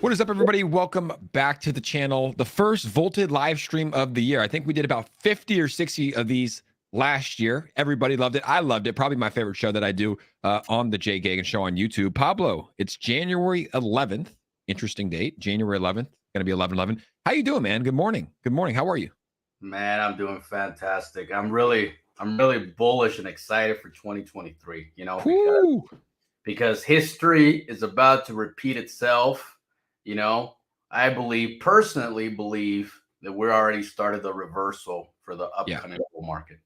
What is up, everybody? Welcome back to the channel. The first Volted live stream of the year. I think we did about 50 or 60 of these last year. Everybody loved it. I loved it. Probably my favorite show that I do on the Jay Gagan Show on YouTube. Pablo, it's January 11th. Interesting date. January 11th. Going to be 11/11. How you doing, man? Good morning. Good morning. How are you? Man, I'm doing fantastic. I'm really bullish and excited for 2023, because history is about to repeat itself. I personally believe that we're already started the reversal for the upcoming bull market.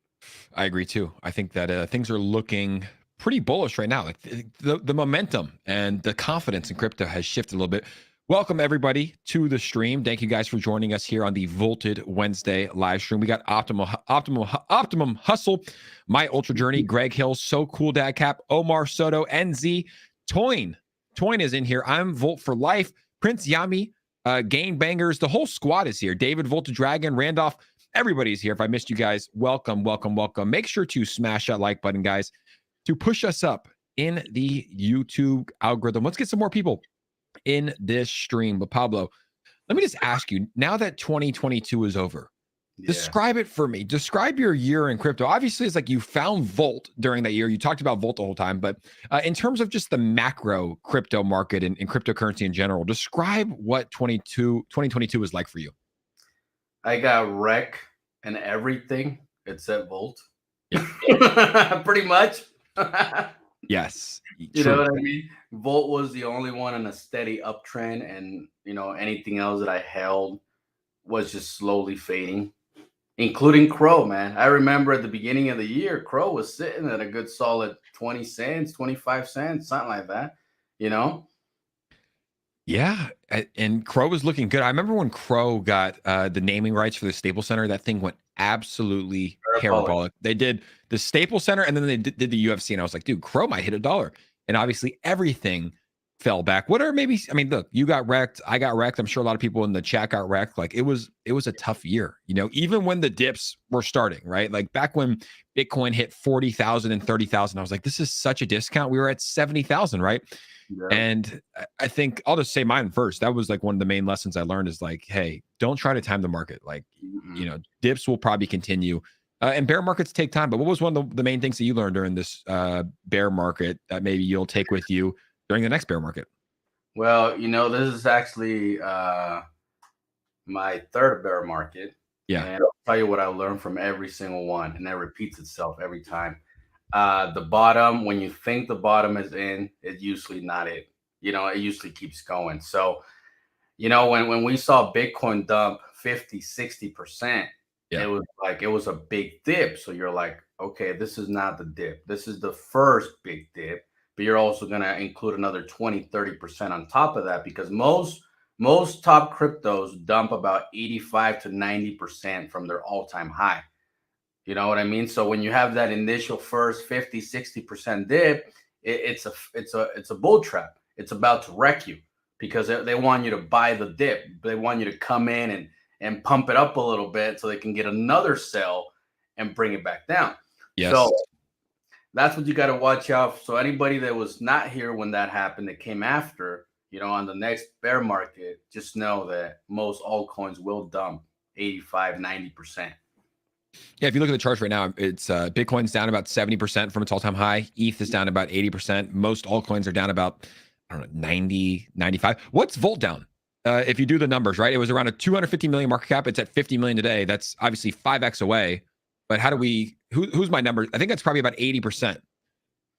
I agree too. I think that things are looking pretty bullish right now. Like the momentum and the confidence in crypto has shifted a little bit. Welcome everybody to the stream. Thank you guys for joining us here on the Volted Wednesday live stream. We got Optimum Hustle, My Ultra Journey, Greg Hill, So Cool Dad Cap, Omar Soto, NZ, Toyn. Toyn is in here. I'm Volt for Life, Prince Yami, Game Bangers. The whole squad is here. David, Volta Dragon, Randolph. Everybody's here. If I missed you guys, welcome, welcome, welcome. Make sure to smash that like button, guys, to push us up in the YouTube algorithm. Let's get some more people in this stream. But Pablo, let me just ask you, now that 2022 is over, describe it for me. Describe your year in crypto. Obviously, it's like you found Volt during that year. You talked about Volt the whole time, but in terms of just the macro crypto market and cryptocurrency in general, describe what 2022 was like for you. I got wreck and everything except Volt. Yeah. Pretty much. Yes. You know what I mean? Volt was the only one on a steady uptrend, and anything else that I held was just slowly fading, including CRO, man. I remember at the beginning of the year, CRO was sitting at a good solid 20 cents, 25 cents, something like that, Yeah, and CRO was looking good. I remember when CRO got the naming rights for the Staples Center, that thing went absolutely parabolic. They did the Staples Center, and then they did the UFC, and I was like, dude, CRO might hit $1. And obviously everything fell back. Look, you got wrecked. I got wrecked. I'm sure a lot of people in the chat got wrecked. Like it was a tough year, even when the dips were starting, right? Like back when Bitcoin hit 40,000 and 30,000, I was like, this is such a discount. We were at 70,000, right? Yeah. And I think I'll just say mine first. That was like one of the main lessons I learned is like, hey, don't try to time the market. Like, dips will probably continue. And bear markets take time. But what was one of the main things that you learned during this bear market that maybe you'll take with you during the next bear market? Well, this is actually my third bear market. Yeah. And I'll tell you what I learned from every single one. And that repeats itself every time. The bottom, when you think the bottom is in, it's usually not it. It usually keeps going. So, when we saw Bitcoin dump 50, 60%, it was a big dip. So you're like, okay, this is not the dip. This is the first big dip, but you're also going to include another 20, 30% on top of that, because most top cryptos dump about 85 to 90% from their all-time high. You know what I mean? So when you have that initial first 50, 60% dip, it's a bull trap. It's about to wreck you because they want you to buy the dip. They want you to come in and pump it up a little bit so they can get another sell and bring it back down. Yes. So that's what you got to watch out. So anybody that was not here when that happened, that came after, on the next bear market, just know that most altcoins will dump 85, 90%. Yeah, if you look at the charts right now, it's Bitcoin's down about 70% from its all-time high. ETH is down about 80%. Most altcoins are down about, 90, 95. What's Volt down? If you do the numbers, right? It was around a 250 million market cap. It's at 50 million today. That's obviously 5x away. But how do who's my number? I think that's probably about 80%.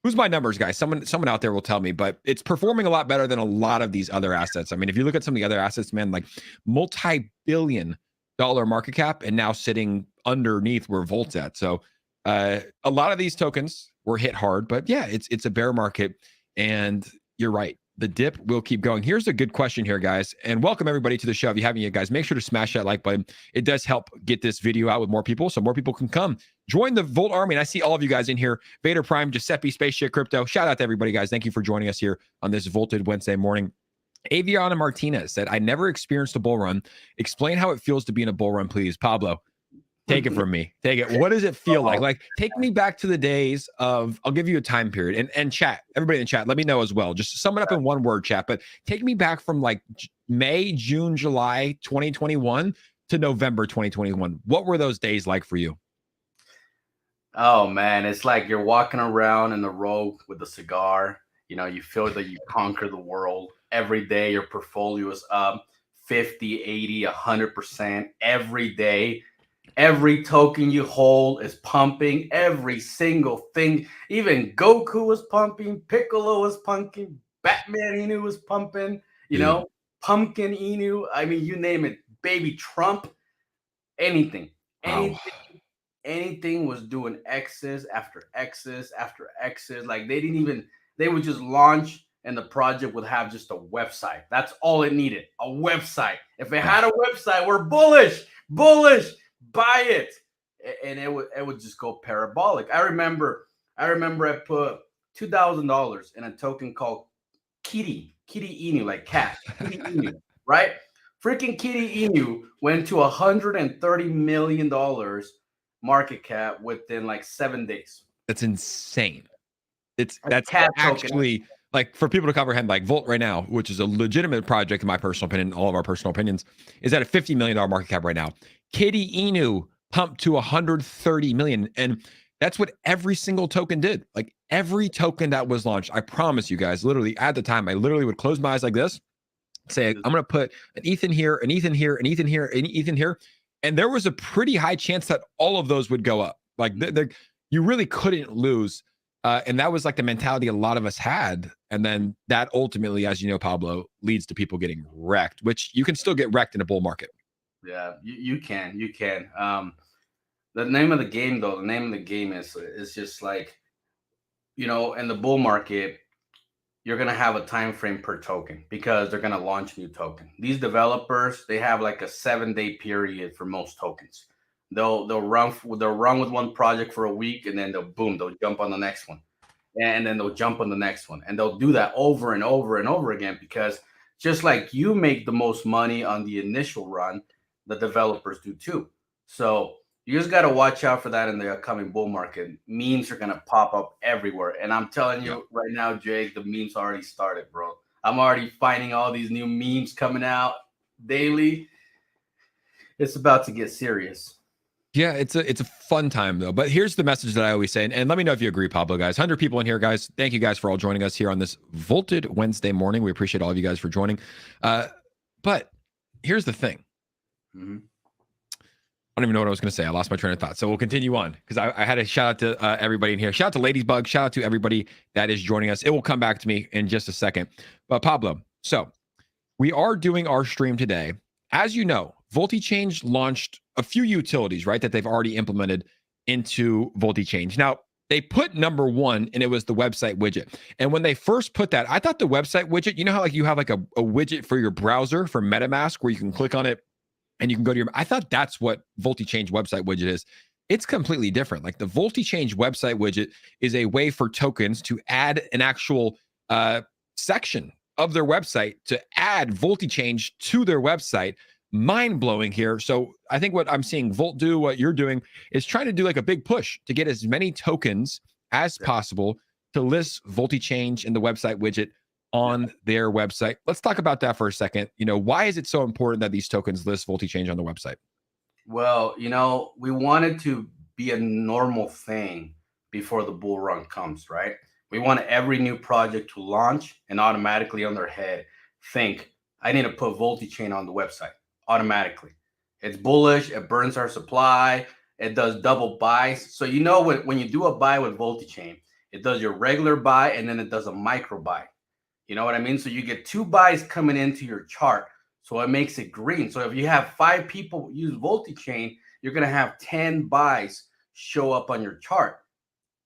Who's my numbers, guys? Someone out there will tell me, but it's performing a lot better than a lot of these other assets. I mean, if you look at some of the other assets, man, like multi-billion-dollar market cap and now sitting underneath where Volt's at. So a lot of these tokens were hit hard, but yeah, it's a bear market. And you're right. The dip will keep going. Here's a good question here, guys. And welcome everybody to the show. If you haven't yet, guys, make sure to smash that like button. It does help get this video out with more people so more people can come join the Volt Army. And I see all of you guys in here. Vader Prime, Giuseppe, Spaceship Crypto. Shout out to everybody, guys. Thank you for joining us here on this Volted Wednesday morning. Aviana Martinez said, I never experienced a bull run. Explain how it feels to be in a bull run, please. Pablo. Take it from me. Take it. What does it feel like? Oh, Like, take me back to the days of, I'll give you a time period and chat, everybody in the chat, let me know as well. Just sum it up in one word, chat, but take me back from like May, June, July 2021 to November 2021. What were those days like for you? oh man, it's like you're walking around in the road with a cigar. You know, you feel that you conquer the world. Every day your portfolio is up 50, 80, 100% every day. Every token you hold is pumping. Every single thing. Even Goku was pumping. Piccolo was pumping. Batman Inu was pumping. You Dude. know, Pumpkin Inu. I mean, you name it. Baby Trump. Anything. Wow. Anything was doing X's after X's after X's. Like they would just launch and the project would have just a website. That's all it needed, a website. If it had a website, we're bullish, buy it. And it would just go parabolic. I remember I put $2,000 in a token called Kitty Inu, like cat, Kitty Inu, right? Freaking Kitty Inu went to $130 million market cap within like 7 days. That's insane. That's Cat actually token. like for people to comprehend, like Volt right now, which is a legitimate project in my personal opinion, all of our personal opinions, is at a $50 million market cap right now. Kitty Inu pumped to 130 million. And that's what every single token did. Like every token that was launched, I promise you guys, literally at the time, I literally would close my eyes like this, say, I'm going to put an Ethan here, an Ethan here, an Ethan here, an Ethan here. And there was a pretty high chance that all of those would go up. Like you really couldn't lose. And that was like the mentality a lot of us had. And then that ultimately, as you know, Pablo, leads to people getting wrecked, which you can still get wrecked in a bull market. Yeah, you can. The name of the game, though, the name of the game is just like, in the bull market, you're gonna have a time frame per token because they're gonna launch a new token. These developers, they have like a 7-day period for most tokens. They'll run with one project for a week and then they'll jump on the next one, and then they'll jump on the next one, and they'll do that over and over and over again because just like you make the most money on the initial run, the developers do too. So you just got to watch out for that in the upcoming bull market. Memes are going to pop up everywhere. And I'm telling you right now, Jake, the memes already started, bro. I'm already finding all these new memes coming out daily. It's about to get serious. Yeah, it's a fun time though. But here's the message that I always say, and let me know if you agree, Pablo, guys. 100 people in here, guys. Thank you guys for all joining us here on this Volted Wednesday morning. We appreciate all of you guys for joining. But here's the thing. Mm-hmm. I don't even know what I was going to say. I lost my train of thought. So we'll continue on because I had a shout out to everybody in here. Shout out to Ladiesbug. Shout out to everybody that is joining us. It will come back to me in just a second. But Pablo, so we are doing our stream today. As you know, VoltiChange launched a few utilities, right, that they've already implemented into VoltiChange. Now, they put number one, and it was the website widget. And when they first put that, I thought the website widget, you know how like you have like a widget for your browser for MetaMask where you can click on it and you can go to your, I thought that's what VoltiChange website widget is. It's completely different. Like the VoltiChange website widget is a way for tokens to add an actual section of their website to add VoltiChange to their website. Mind blowing here. So I think what I'm seeing Volt do, what you're doing, is trying to do like a big push to get as many tokens as possible to list VoltiChange in the website widget on their website. Let's talk about that for a second. Why is it so important that these tokens list VoltiChange on the website? Well, we wanted to be a normal thing before the bull run comes, right? We want every new project to launch and automatically on their head think, I need to put VoltiChain on the website automatically. It's bullish. It burns our supply. It does double buys. So when you do a buy with VoltiChain, it does your regular buy and then it does a micro buy. You know what I mean? So you get 2 buys coming into your chart. So it makes it green. So if you have 5 people use VoltiChain, you're going to have 10 buys show up on your chart.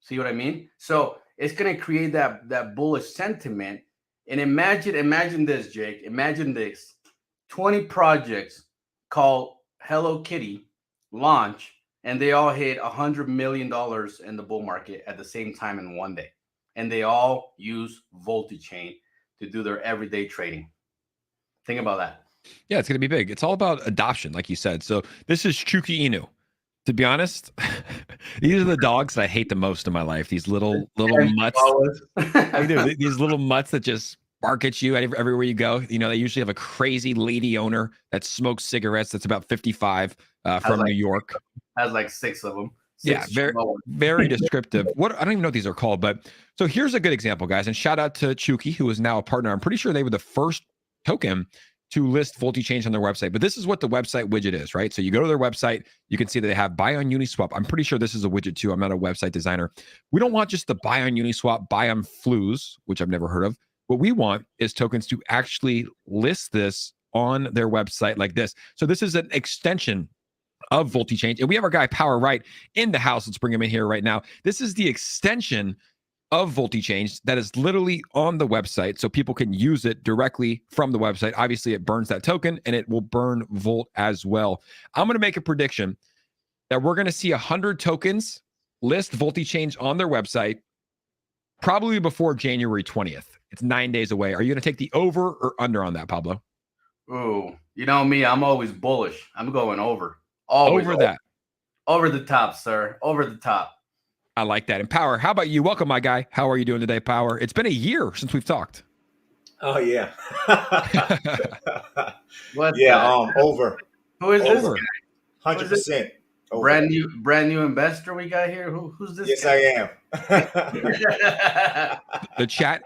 See what I mean? So it's going to create that bullish sentiment. And imagine this, Jake. Imagine this. 20 projects called Hello Kitty launch, and they all hit $100 million in the bull market at the same time in one day. And they all use VoltiChain to do their everyday trading. Think about that. Yeah, it's going to be big. It's all about adoption, like you said. So this is Chuki Inu. To be honest, these are the dogs that I hate the most in my life. These little mutts. Like, dude, these little mutts that just bark at you everywhere you go. You know, they usually have a crazy lady owner that smokes cigarettes. That's about 55 from like New York. Has like 6 of them. Yeah, very descriptive. What I don't even know what these are called, but so here's a good example, guys. And shout out to Chuki, who is now a partner. I'm pretty sure they were the first token to list VoltiChange on their website. But this is what the website widget is, right? So you go to their website, you can see that they have buy on Uniswap. I'm pretty sure this is a widget too. I'm not a website designer. We don't want just the buy on Uniswap, buy on Flues, which I've never heard of. What we want is tokens to actually list this on their website like this. So this is an extension of VoltiChange. And we have our guy Power Wright in the house. Let's bring him in here right now. This is the extension of VoltiChange that is literally on the website, so people can use it directly from the website. Obviously, it burns that token, and it will burn Volt as well. I'm going to make a prediction that we're going to see 100 tokens list VoltiChange on their website probably before January 20th. It's 9 days away. Are you going to take the over or under on that, Pablo? Ooh, you know me, I'm always bullish. I'm going over. Always over that. Over the top, sir. Over the top. I like that. And Power, how about you? Welcome, my guy. How are you doing today, Power? It's been a year since we've talked. Oh yeah. What? Yeah. Over. Who is Over. this? 100%. Brand new investor we got here. Who's this? Yes, guy? I am. The chat.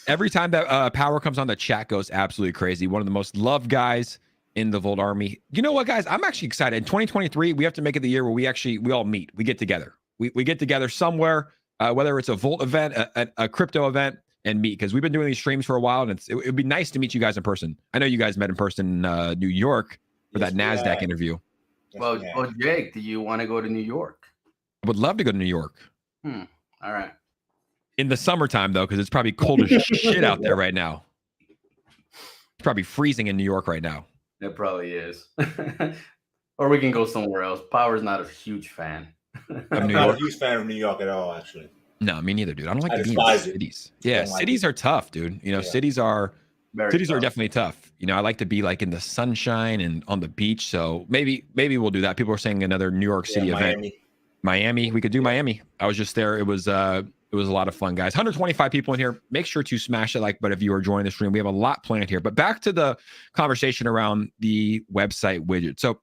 Every time that Power comes on, the chat goes absolutely crazy. One of the most loved guys in the Volt Army. You know what, guys? I'm actually excited. In 2023, we have to make it the year where we all meet. We get together. We get together somewhere, whether it's a Volt event, a crypto event, and meet, because we've been doing these streams for a while, and it would be nice to meet you guys in person. I know you guys met in person in New York for that NASDAQ interview. Well, Jake, do you want to go to New York? I would love to go to New York. All right. In the summertime, though, because it's probably cold as shit out there right now. It's probably freezing in New York right now. It probably is. Or we can go somewhere else. Power's not a huge fan. I'm not a huge fan of New York at all, actually. No, me neither, dude. I don't like to be in cities. Yeah, cities are tough, dude. You know, cities are definitely tough. You know, I like to be like in the sunshine and on the beach. So maybe we'll do that. People are saying another New York City event. Miami. We could do Miami. I was just there. It was a lot of fun, guys. 125 people in here. Make sure to smash the like button if you are joining the stream. We have a lot planned here. But back to the conversation around the website widget. So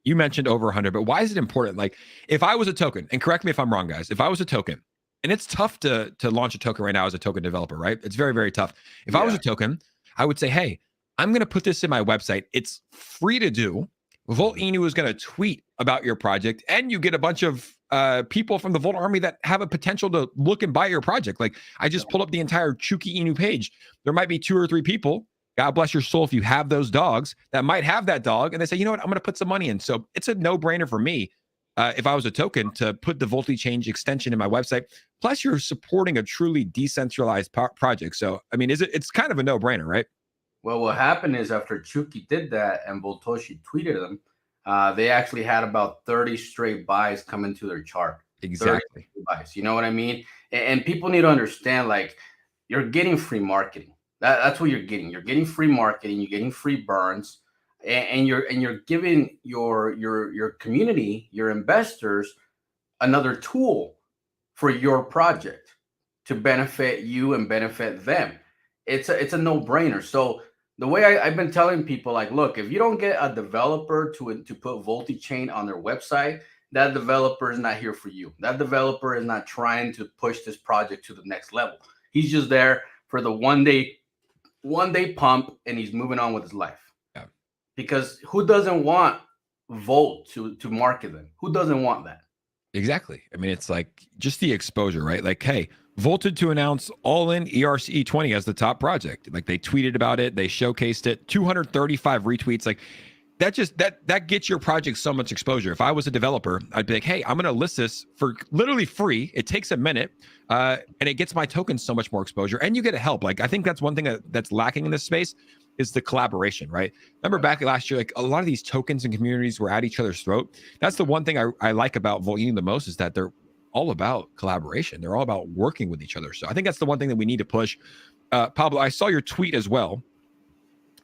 you mentioned over 100, but why is it important? Like, if I was a token, and correct me if I'm wrong, guys, if I was a token, and it's tough to launch a token right now as a token developer, right? It's very, very tough. If I was a token, I would say, hey, I'm going to put this in my website. It's free to do. Volt Inu is going to tweet about your project, and you get a bunch of people from the Volt Army that have a potential to look and buy your project. Like, I just pulled up the entire Chuki Inu page. There might be 2 or 3 people, God bless your soul, if you have those dogs that might have that dog, and they say, you know what, I'm going to put some money in. So it's a no-brainer for me, if I was a token, to put the VoltiChange extension in my website. Plus, you're supporting a truly decentralized project. So, I mean, it's kind of a no-brainer, right? Well, what happened is after Chuki did that and Voltoshi tweeted them, they actually had about 30 straight buys come into their chart. Exactly. Buys, you know what I mean? And people need to understand, like, you're getting free marketing. That's what you're getting. You're getting free marketing. You're getting free burns, and you're giving your community, your investors, another tool for your project to benefit you and benefit them. It's a no-brainer. So the way I've been telling people, like, look, if you don't get a developer to put VoltiChange on their website, that developer is not here for you. That developer is not trying to push this project to the next level. He's just there for the one day pump, and he's moving on with his life. Yeah. Because who doesn't want Volt to market them? Who doesn't want that? Exactly. I mean, it's like just the exposure, right? Like, hey, Volted to announce all-in ERC20 as the top project. Like, they tweeted about it, they showcased it, 235 retweets. Like, that gets your project so much exposure. If I was a developer, I'd be like, hey, I'm going to list this for literally free. It takes a minute, and it gets my tokens so much more exposure, and you get to help. Like, I think that's one thing that's lacking in this space is the collaboration, right? Remember back last year, like, a lot of these tokens and communities were at each other's throat. That's the one thing I like about Volt Inu the most, is that they're all about collaboration. They're all about working with each other. So I think that's the one thing that we need to push. Pablo, I saw your tweet as well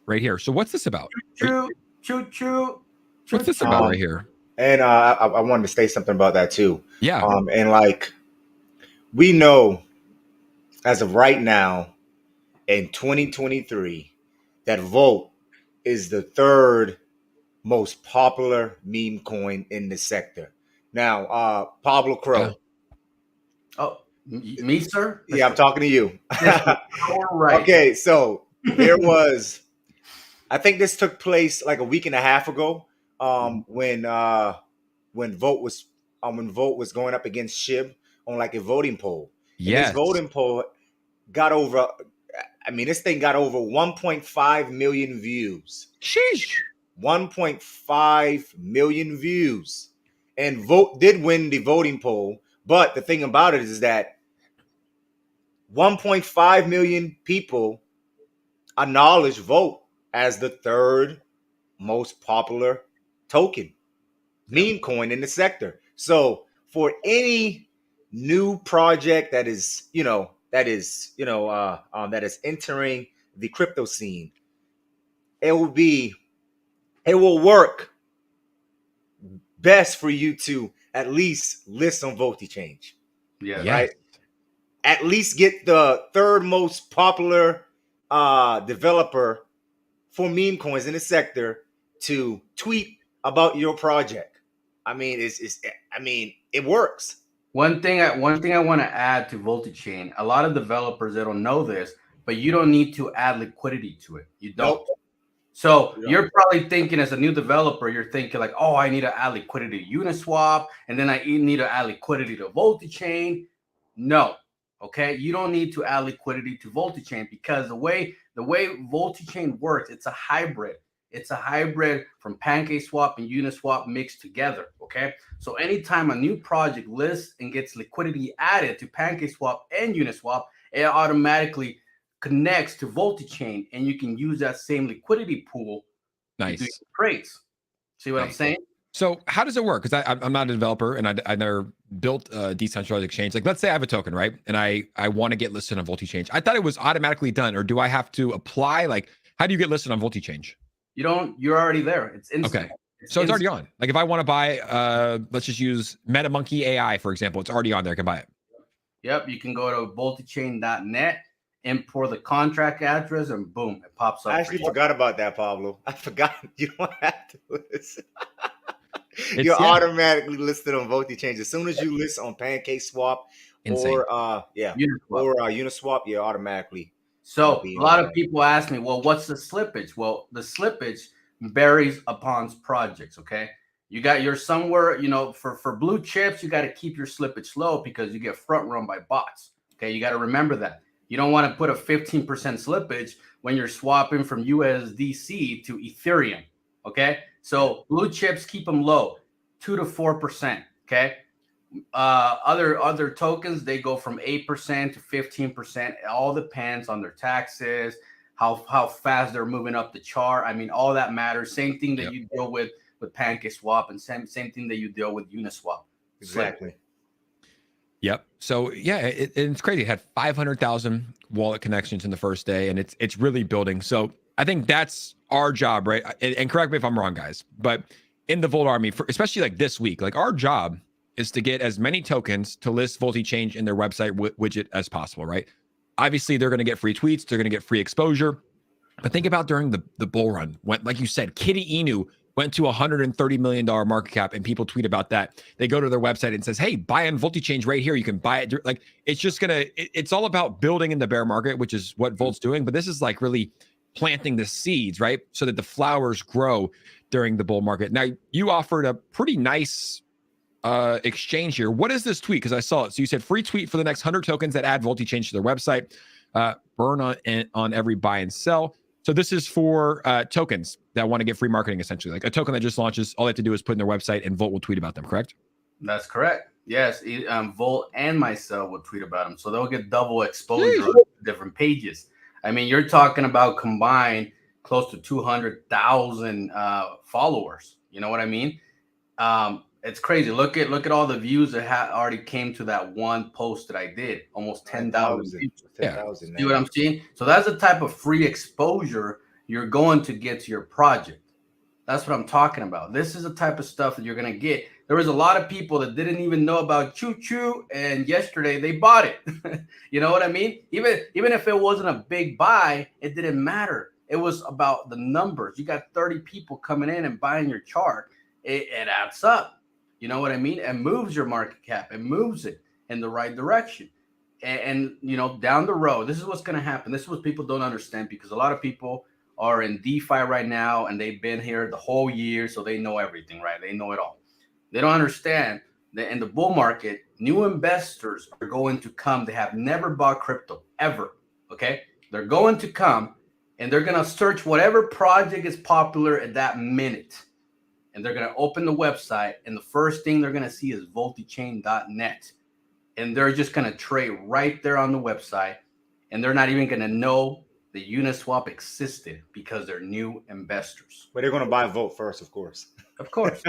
right here. So what's this about? Choo. What's this about right here? And I wanted to say something about that too. Yeah. And like we know as of right now in 2023 that Volt is the third most popular meme coin in the sector. Now, Pablo Yeah. CRO. Oh, me, sir? Yeah, I'm talking to you. Mr. Power Wright. Okay, so there was, I think this took place like a week and a half ago, when Volt was going up against Shib on like a voting poll, and this Yes. voting poll got over. I mean, this thing got over 1.5 million views. Sheesh. 1.5 million views, and Volt did win the voting poll. But the thing about it is that 1.5 million people acknowledge Volt as the third most popular token, meme coin in the sector. So for any new project that is, that is entering the crypto scene, it will work best for you to at least list on VoltiChange. Yeah. Yes. Right. At least get the third most popular developer for meme coins in the sector to tweet about your project. I mean, it works. One thing I want to add to VoltiChange, a lot of developers, they don't know this, but you don't need to add liquidity to it. You don't. Nope. So you're probably thinking as a new developer, you're thinking like, oh, I need to add liquidity to Uniswap, and then I need to add liquidity to VoltiChange. No, okay, you don't need to add liquidity to VoltiChange because the way VoltiChange works, it's a hybrid. It's a hybrid from PancakeSwap and Uniswap mixed together. Okay, so anytime a new project lists and gets liquidity added to PancakeSwap and Uniswap, it automatically connects to VoltiChange, and you can use that same liquidity pool Nice. to do trades. See what I'm saying? So how does it work? Because I'm not a developer and I never built a decentralized exchange. Like, let's say I have a token, right? And I want to get listed on VoltiChange. I thought it was automatically done, or do I have to apply? Like, how do you get listed on VoltiChange? You don't. You're already there. It's instant. Okay. It's already on. Like, if I want to buy, let's just use MetaMonkey AI, for example. It's already on there. I can buy it. Yep. You can go to VoltiChange.net, import the contract address, and boom, it pops up. I actually forgot about that, Pablo. I forgot. You don't have to list. You're automatically listed on VoltiChange as soon as you list on PancakeSwap or Uniswap. You're automatically. So a lot of people ask me, well, what's the slippage? Well, the slippage varies upon projects. Okay, you got your somewhere, for blue chips, you got to keep your slippage low because you get front run by bots. Okay, you got to remember that. You don't want to put a 15% slippage when you're swapping from USDC to Ethereum. Okay, so blue chips, keep them low, 2 to 4%. Okay, other tokens, they go from 8% to 15%. It all depends on their taxes, how fast they're moving up the chart. I mean, all that matters. Same thing that you deal with PancakeSwap, and same thing that you deal with Uniswap. Exactly. Yep. So yeah, it's crazy. It had 500,000 wallet connections in the first day, and it's really building. So I think that's our job, right? And correct me if I'm wrong, guys, but in the Volt Army, especially like this week, like our job is to get as many tokens to list VoltiChange in their website widget as possible, right? Obviously, they're going to get free tweets, they're going to get free exposure. But think about during the bull run, when, like you said, Kitty Inu went to $130 million market cap, and people tweet about that. They go to their website and says, hey, buy on VoltiChange right here. You can buy it. Like, it's just it's all about building in the bear market, which is what Volt's doing. But this is like really planting the seeds, right? So that the flowers grow during the bull market. Now, you offered a pretty nice exchange here. What is this tweet? Because I saw it. So you said free tweet for the next 100 tokens that add VoltiChange to their website. Burn on every buy and sell. So this is for tokens that want to get free marketing, essentially. Like a token that just launches, all they have to do is put in their website and Volt will tweet about them, correct? That's correct. Yes, Volt and myself will tweet about them. So they'll get double exposure on different pages. I mean, you're talking about combined close to 200,000 followers. You know what I mean? It's crazy. Look at all the views that already came to that one post that I did. Almost 10,000 views. 10,000. See what I'm saying? So that's the type of free exposure you're going to get to your project. That's what I'm talking about. This is the type of stuff that you're gonna get. There was a lot of people that didn't even know about Choo Choo, and yesterday they bought it. You know what I mean? Even if it wasn't a big buy, it didn't matter. It was about the numbers. You got 30 people coming in and buying your chart. It adds up. You know what I mean? It moves your market cap. It moves it in the right direction. And you know, down the road, this is what's going to happen. This is what people don't understand, because a lot of people are in DeFi right now and they've been here the whole year, so they know everything, right? They know it all. They don't understand that in the bull market, new investors are going to come. They have never bought crypto ever. Okay, they're going to come and they're going to search whatever project is popular at that minute, and they're going to open the website, and the first thing they're going to see is VoltiChange.net, and they're just going to trade right there on the website, and they're not even going to know the Uniswap existed because they're new investors. But they're going to buy Volt first, of course. Of course.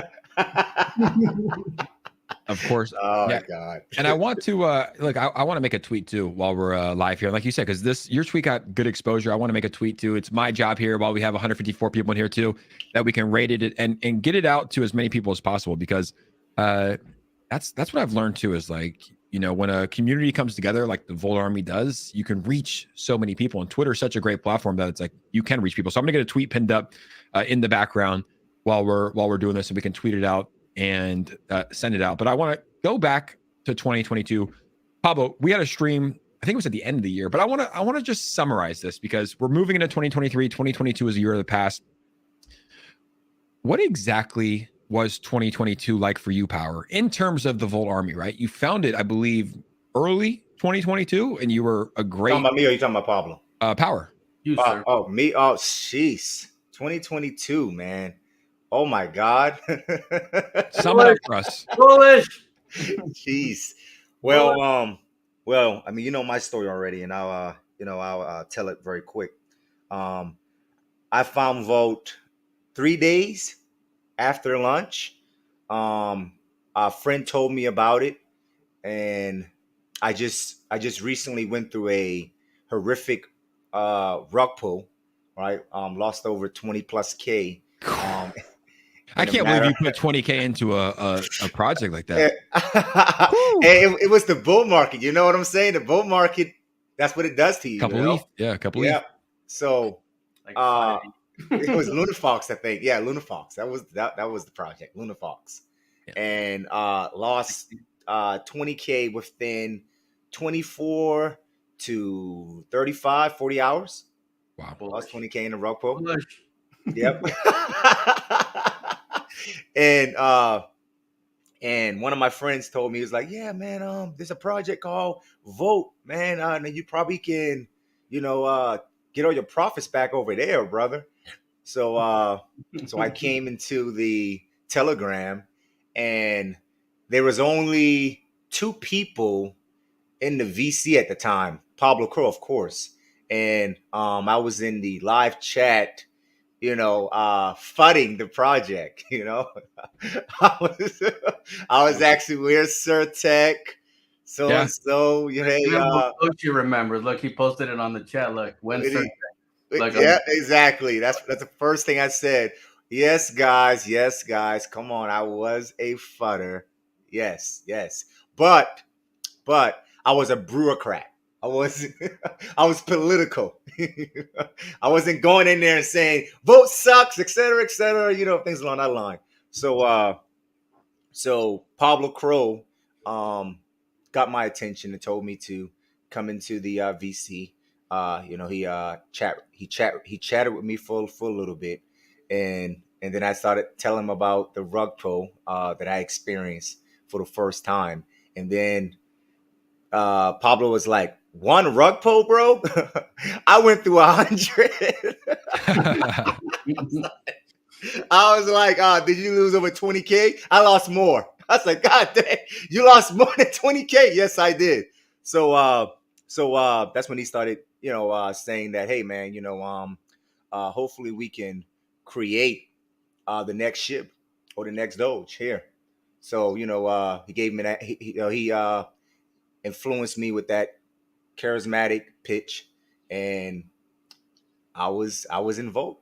Of course. Oh yeah. my God. And I want to look, I want to make a tweet too while we're live here. Like you said, because your tweet got good exposure. I want to make a tweet too. It's my job here while we have 154 people in here too, that we can rate it and get it out to as many people as possible, because that's what I've learned too, is like, you know, when a community comes together like the Volt Army does, you can reach so many people. And Twitter is such a great platform that it's like you can reach people. So I'm gonna get a tweet pinned up in the background while we're doing this, and we can tweet it out and send it out. But I want to go back to 2022. Pablo, we had a stream, I think it was at the end of the year, but I want to just summarize this, because we're moving into 2023. 2022 is a year of the past. What exactly was 2022 like for you, Power, in terms of the Volt Army, right? You founded, I believe, early 2022, and you were a great... You talking about me or you talking about Pablo? Power. You, sir. Oh, me? Oh, jeez. 2022, man. Oh my God. Sum it up for us. Bullish. Jeez. Well, I mean, you know my story already, and I'll tell it very quick. I found Volt 3 days after lunch. A friend told me about it, and I just recently went through a horrific rug pull, right? Lost over 20 plus K. I can't believe you put 20K into a project like that. it was the bull market. You know what I'm saying? The bull market, that's what it does to you. Couple ETH. Yeah, a couple ETH. So Like it was Lunafox, I think. Yeah, Lunafox. That was the project, Lunafox. Yeah. And lost 20K within 24 to 35, 40 hours. Wow. Lost 20K in the rug pull. bullish. Yep. And one of my friends told me, he was like, yeah, man, there's a project called Volt, man. And you probably can, get all your profits back over there, brother. So I came into the Telegram, and there was only 2 people in the VC at the time, Pablo CRO, of course. And I was in the live chat, fudding the project, I was actually, where's Sir Tech? So and so, You remember? Look, he posted it on the chat. Look, when Sir Tech. Like, yeah, exactly. That's the first thing I said. Yes, guys. Come on, I was a fudder. Yes. But I was a bureaucrat. I was political. I wasn't going in there and saying vote sucks, et cetera, things along that line. So Pablo CRO got my attention and told me to come into the VC. He chatted with me for a little bit, and then I started telling him about the rug pull that I experienced for the first time, and then Pablo was like, "One rug pull, bro?" I went through 100. I was like, "Did you lose over 20K?" I lost more. I was like, "God dang, you lost more than 20K?" Yes, I did. So that's when he started, saying that, "Hey, man, hopefully we can create the next ship or the next Doge here." So he gave me that. He influenced me with that charismatic pitch, and I was in Volt.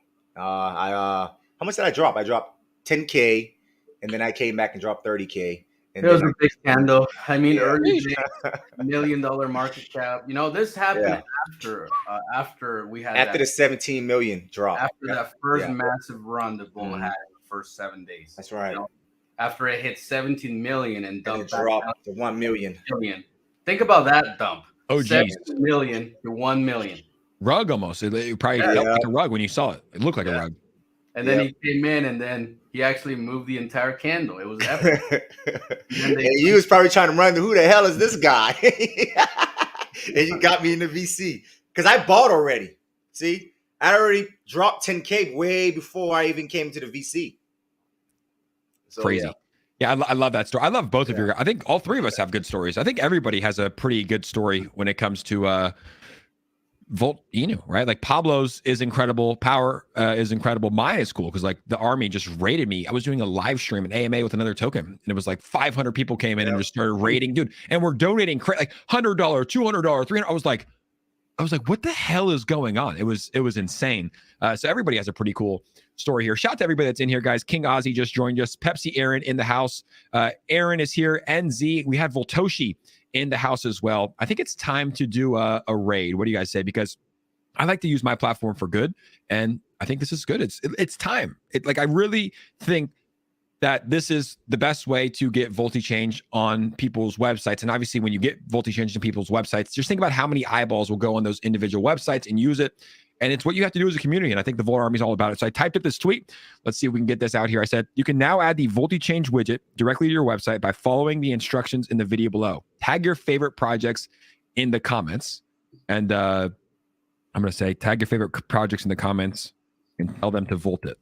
How much did I drop? I dropped 10K, and then I came back and dropped 30K. And It was then a big scandal. I mean, Yeah. early days, $1 million market cap. You know, this happened Yeah. after we had after that, the 17 million drop. after that first Yeah. massive run that Volt Mhm. had in the first 7 days. That's right. You know, after it hit 17 million and And dumped it back down dropped to 1 million. to 1 million. Think about that dump. Oh, geez. 17 million to 1 million. Rug almost. It probably Yeah. felt like a rug when you saw it. It looked like a Yeah. rug. And then Yep. he came in and then he actually moved the entire candle. It was epic. And you was probably trying to run, who the hell is this guy? And you got me in the VC. Because I bought already. See? I already dropped 10K way before I even came to the VC. So, Crazy. Yeah, I love that story. I love both of your. I think all three of us have good stories. I think everybody has a pretty good story when it comes to Volt Inu, right? Like Pablo's is incredible. Power is incredible. Maya is cool because like the army just raided me. I was doing a live stream, an AMA with another token, and it was like 500 people came in and just started raiding, dude. And we're donating like $100, $200, $300. I was like, what the hell is going on? It was insane. So everybody has a pretty cool story here. Shout out to everybody that's in here, guys. King Ozzy just joined us. Pepsi Aaron in the house. Aaron is here. NZ. We had Voltoshi in the house as well. I think it's time to do a raid. What do you guys say? Because I like to use my platform for good, and I think this is good. It's time. Like I really think that this is the best way to get VoltiChange on people's websites. And obviously, when you get VoltiChange on people's websites, just think about how many eyeballs will go on those individual websites and use it. And it's what you have to do as a community. And I think the Volt Army is all about it. So I typed up this tweet. Let's see if we can get this out here. I said, you can now add the VoltiChange widget directly to your website by following the instructions in the video below. Tag your favorite projects in the comments. And I'm going to say, tag your favorite projects in the comments and tell them to volt it.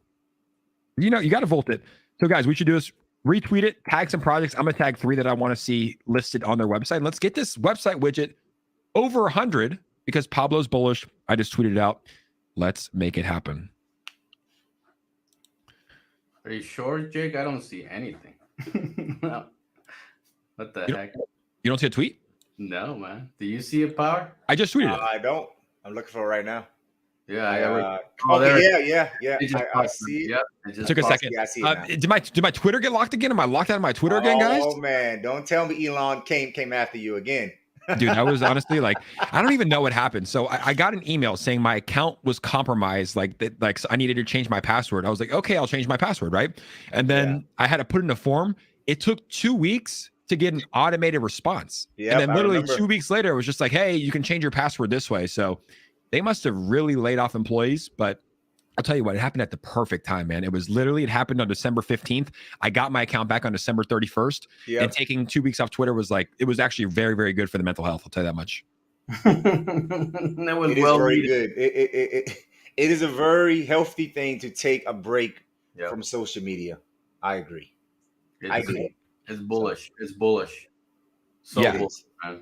You know, you got to volt it. So guys, we should do this. Retweet it, tag some projects. I'm going to tag 3 that I want to see listed on their website. Let's get this website widget over 100 because Pablo's bullish. I just tweeted it out. Let's make it happen. Are you sure, Jake? I don't see anything. No. What the heck? You don't see a tweet? No, man. Do you see a Power? I just tweeted it. I don't. I'm looking for it right now. Yeah, Yeah. It just I see it. Yep, it just Took a popped. second. Yeah, I see it now. Did my Twitter get locked again? Am I locked out of my Twitter again, guys? Oh man, don't tell me Elon came after you again. Dude, I was honestly like, I don't even know what happened. So I got an email saying my account was compromised, like that, like so I needed to change my password. I was like, okay, I'll change my password, right? And then I had to put in a form. It took 2 weeks to get an automated response. Yep, and then I literally remember. 2 weeks later, it was just like, hey, you can change your password this way. So they must have really laid off employees, but I'll tell you what, it happened at the perfect time, man. It happened on December 15th. I got my account back on December 31st. Yep. And taking 2 weeks off Twitter was actually very, very good for the mental health. I'll tell you that much. That was It is well very needed. good. It is a very healthy thing to take a break Yep. from social media. I agree. It's, I agree. It's bullish. It's bullish. So Yeah. bullish, man.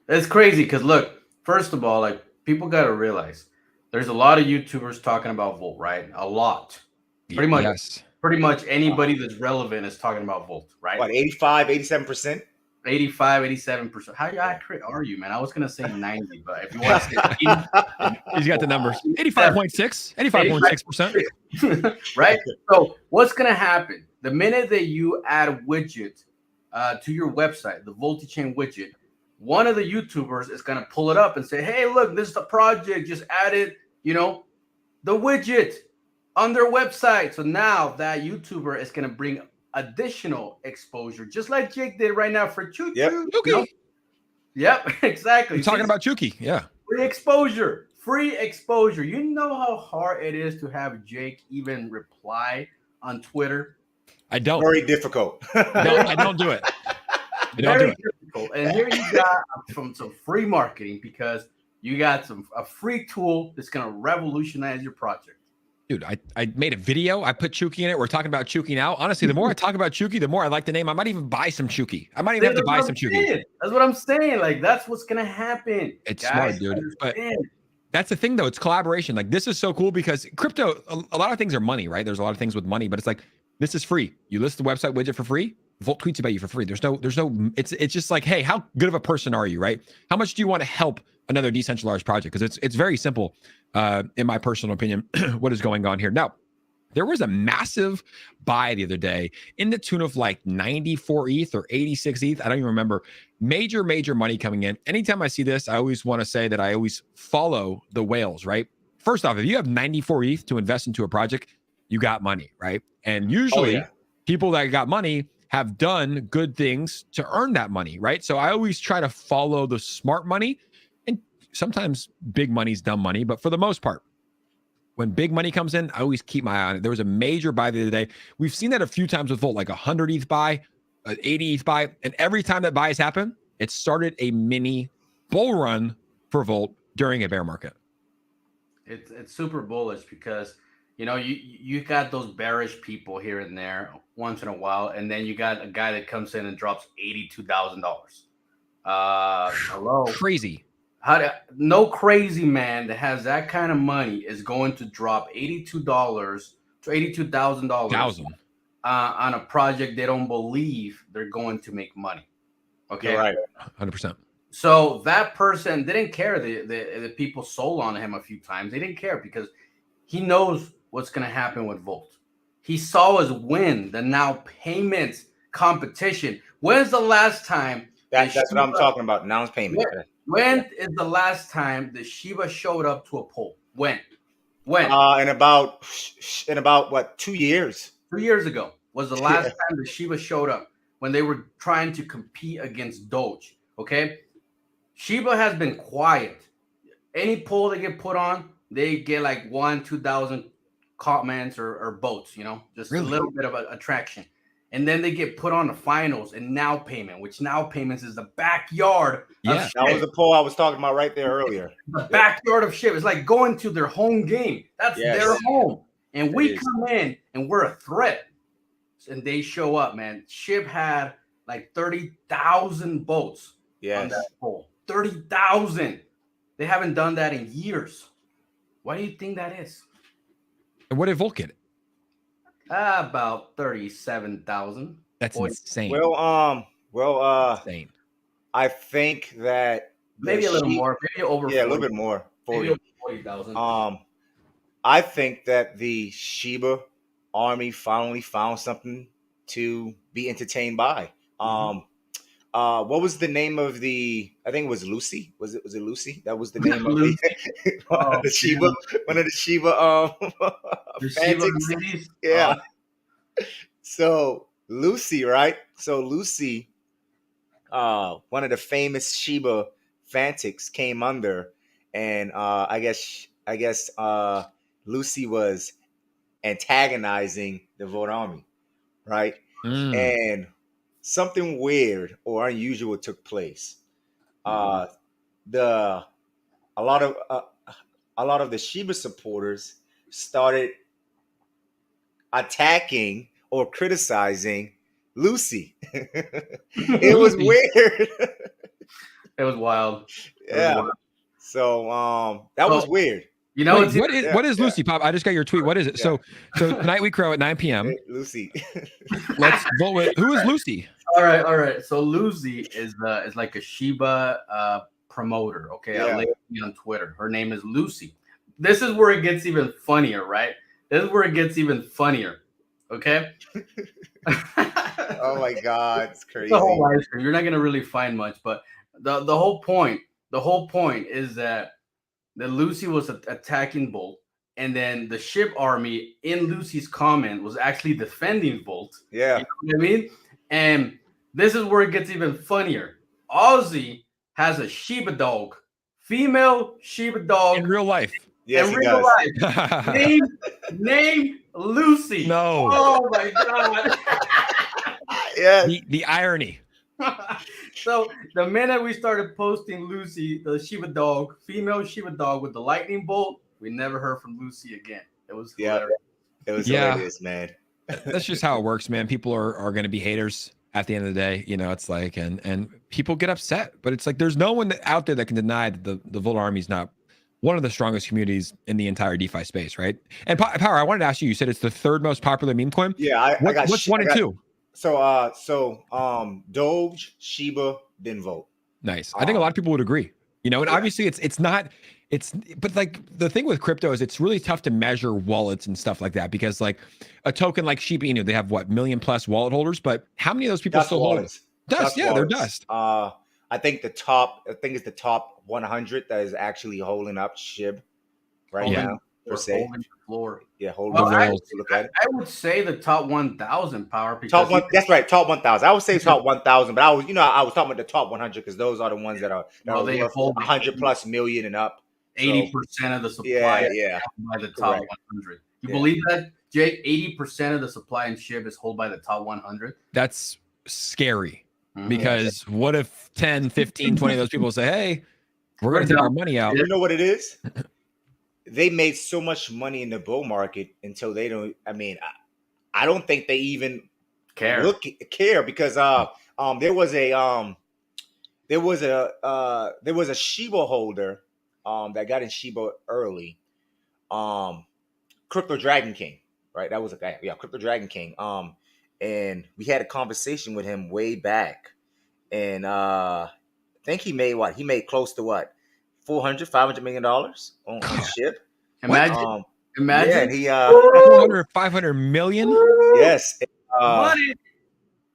It's crazy because look, first of all, like people got to realize there's a lot of YouTubers talking about Volt, right? A lot. Pretty much. Yes. Pretty much anybody that's relevant is talking about Volt, right? What, 85, 87%? 85, 87%. How accurate are you, man? I was gonna say 90, but if you want to say He's got the numbers. 85.6, 85.6%. right? So what's gonna happen the minute that you add a widget to your website, the VoltiChange widget? One of the YouTubers is gonna pull it up and say, "Hey, look, this is the project. Just added, the widget on their website." So now that YouTuber is gonna bring additional exposure, just like Jake did right now for Choo. Yep. Chuki. Yep, exactly. You're talking about Chuki. Yeah. Free exposure. You know how hard it is to have Jake even reply on Twitter? I don't. Very difficult. No, I don't do it. I don't do Very it. difficult. And here you got some free marketing because you got a free tool that's going to revolutionize your project. Dude, I made a video. I put Chuki in it. We're talking about Chuki now. Honestly, the more I talk about Chuki, the more I like the name. I might even buy some Chuki. I might even have to buy some Chuki. That's what I'm saying. Like, that's what's going to happen. It's Guys, smart, dude. But understand. that's the thing, though. It's collaboration. Like, this is so cool because crypto, a lot of things are money, right? There's a lot of things with money, but it's like, this is free. You list the website widget for free. Volt tweets about you for free. There's no, it's just like, hey, how good of a person are you, right? How much do you want to help another decentralized project? Because it's very simple, in my personal opinion, what is going on here. Now, There was a massive buy the other day in the tune of like 94 ETH or 86 ETH. I don't even remember. Major money coming in. Anytime I see this, I always want to say that I always follow the whales, right? First off, if you have 94 ETH to invest into a project, you got money, right? And usually people that got money have done good things to earn that money, right? So I always try to follow the smart money. And sometimes big money's dumb money, but for the most part, when big money comes in, I always keep my eye on it. There was a major buy the other day. We've seen that a few times with Volt, like 100 ETH buy, 80 ETH buy. And every time that buys happen, it started a mini bull run for Volt during a bear market. It's super bullish because, you know, you got those bearish people here and there once in a while. And then you got a guy that comes in and drops $82,000. Hello. Crazy. No crazy man that has that kind of money is going to drop $82,000 on a project they don't believe they're going to make money. Okay, you're right, 100%. So that person didn't care. The people sold on him a few times. They didn't care because he knows what's going to happen with Volt. He saw us win the now payments competition. When's the last time? That's what I'm talking about. Now it's payment. When is the last time the Shiba showed up to a poll? When? In about what, 2 years? 2 years ago was the last time the Shiba showed up when they were trying to compete against Doge. Okay, Shiba has been quiet. Any poll they get put on, they get like 1,000-2,000 comments or votes. You know, just a little bit of attraction. And then they get put on the finals and Now Payment, which Now Payments is the backyard. Yeah, that was the poll I was talking about right there earlier. The backyard of Shiba. It's like going to their home game. That's their home. And we come in and we're a threat. And they show up, man. Shib had like 30,000 votes on that poll. 30,000. They haven't done that in years. Why do you think that is? And what did Volt get? About 37,000. That's insane. Well, insane. I think that maybe a little more, maybe over. Yeah, 40. A little bit more. 40. 40,000. I think that the Shiba army finally found something to be entertained by. What was the name of the? I think it was Lucy. Was it Lucy? That was the name of the the Shiba. One of the Shiba fantics. Yeah. So Lucy, right? So Lucy, one of the famous Shiba fantics came under, and I guess Lucy was antagonizing the Volt army, right? And something weird or unusual took place. A lot of the Shiba supporters started attacking or criticizing Lucy. It was weird. It was wild. Yeah. So that was weird. You know, what is Lucy, Pop? I just got your tweet. What is it? Yeah. So tonight we crow at 9 p.m. Hey, Lucy. Let's vote with who is Lucy? All right. So Lucy is like a Shiba promoter. Okay, Yeah. I lady on Twitter. Her name is Lucy. This is where it gets even funnier, right? This is where it gets even funnier. Okay. Oh my God, it's crazy. The whole live stream. You're not gonna really find much, but the whole point is that Lucy was attacking Volt, and then the Shib army in Lucy's comment was actually defending Volt. Yeah. You know what I mean? And this is where it gets even funnier. Ozzy has a Shiba dog, female Shiba dog In real life. Yes, in he real does. life. Name Lucy. No. Oh my God. Yeah. The irony. So the minute we started posting Lucy, the Shiba dog, female Shiba dog with the lightning bolt, we never heard from Lucy again. It was hilarious. It was hilarious, man. That's just how it works, man. People are going to be haters at the end of the day. You know, it's like, and people get upset, but it's like there's no one out there that can deny that the Volt army is not one of the strongest communities in the entire DeFi space, right? And Power, I wanted to ask you. You said it's the third most popular meme coin. Yeah, what's 1 and 2? So Doge, Shiba, then Volt. Nice. I think a lot of people would agree. You know, and obviously it's not but like the thing with crypto is it's really tough to measure wallets and stuff like that because like a token like Shiba Inu, they have what, million plus wallet holders, but how many of those people Dust still hold wallets. dust? Yeah, they're dust. I think it's the top 100 that is actually holding up SHIB right Holding now, per se. holding the floor. Yeah, holding The the floor. rails. Look at it. I would say the top 1,000 power because Top one. That's right. Top 1,000. I would say top 1,000, but I was talking about the top 100 because those are the ones that are they worth hold 100 plus million and up. 80% of the supply Yeah. by the top Correct. 100. You Yeah. believe that, Jake? 80% of the supply in SHIB is held by the top 100. That's scary Mhm. because what if 10, 15, 20 of those people say, hey, we're going to take our money out? You know what it is? They made so much money in the bull market until they don't. I mean, I don't think they even care because there was a Shiba holder that got in Shiba early, Crypto Dragon King, right? That was a guy, yeah, Crypto Dragon King. And we had a conversation with him way back, and I think he made what? He made close to what? $400 million on SHIB. Imagine. Yeah, and he 400, 500 million. yes, Money.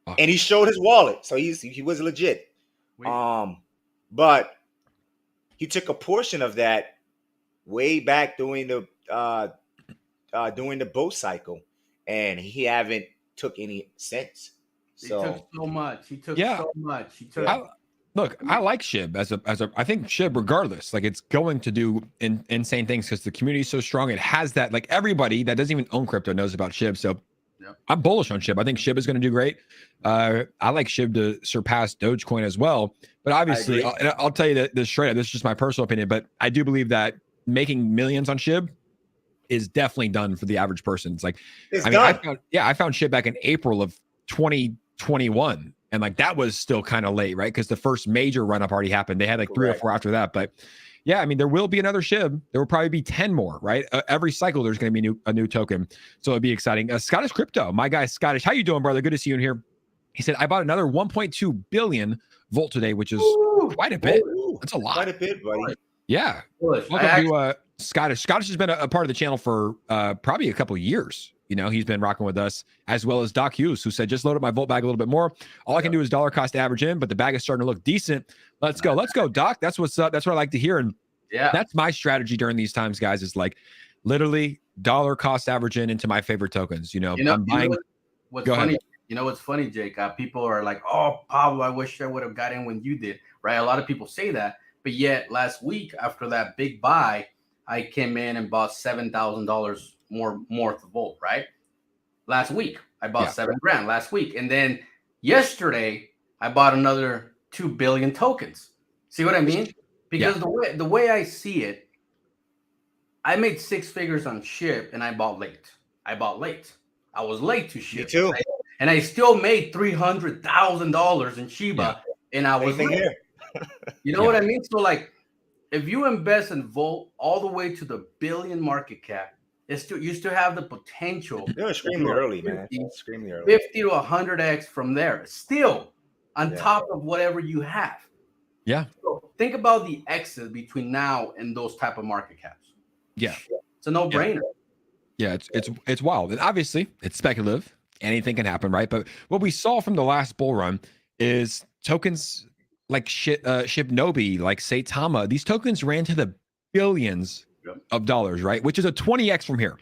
and he showed his wallet, so he was legit. But he took a portion of that way back during the bull cycle, and he haven't took any since. So He took so much. He took Yeah. so much. He took. Look, I like SHIB as a I think SHIB regardless, like it's going to do insane things because the community is so strong. It has that, like everybody that doesn't even own crypto knows about SHIB. So Yep. I'm bullish on SHIB. I think SHIB is going to do great. I like SHIB to surpass Dogecoin as well. But obviously, agree. I'll tell you that this straight up, this is just my personal opinion, but I do believe that making millions on SHIB is definitely done for the average person. It's like, it's I mean, done. I found SHIB back in April of 2021. And like that was still kind of late, right? Because the first major run up already happened. They had like 3 or 4 after that. But yeah, I mean, there will be another SHIB. There will probably be 10 more, right? Every cycle, there's going to be a new token. So it'll be exciting. Scottish Crypto, my guy Scottish. How you doing, brother? Good to see you in here. He said, I bought another 1.2 billion Volt today, which is quite a bit. That's a lot. Quite a bit, buddy. Yeah. Bullish. Welcome to Scottish. Scottish has been a part of the channel for probably a couple of years. You know, he's been rocking with us, as well as Doc Hughes, who said, just load up my Volt bag a little bit more. All I can do is dollar cost average in, but the bag is starting to look decent. Let's go. Let's go, Doc. That's what's up. That's what I like to hear. And Yeah. that's my strategy during these times, guys, is like literally dollar cost average in into my favorite tokens. You know, I'm buying. What's Go funny? ahead. You know what's funny, Jake? People are like, "Oh, Pablo, I wish I would have got in when you did." Right? A lot of people say that, but yet last week after that big buy, I came in and bought $7,000 more of Volt. Right? Last week I bought $7,000 last week, and then yesterday I bought another 2 billion tokens. See what I mean? Because the way I see it, I made 6 figures on SHIB, and I bought late. I was late to SHIB. Me too. And I still made $300,000 in Shiba, and I was late. You know what I mean? So like, if you invest in Volt all the way to the billion market cap, you still have the potential. They're extremely early, man. Extremely early. 50 to 100x from there, still on top of whatever you have. Yeah. So think about the exit between now and those type of market caps. Yeah. It's a no-brainer. Yeah, it's wild. And obviously it's speculative. Anything can happen, right? But what we saw from the last bull run is tokens like Shibnobi, like Saitama, these tokens ran to the billions of dollars, right? Which is a 20x from here.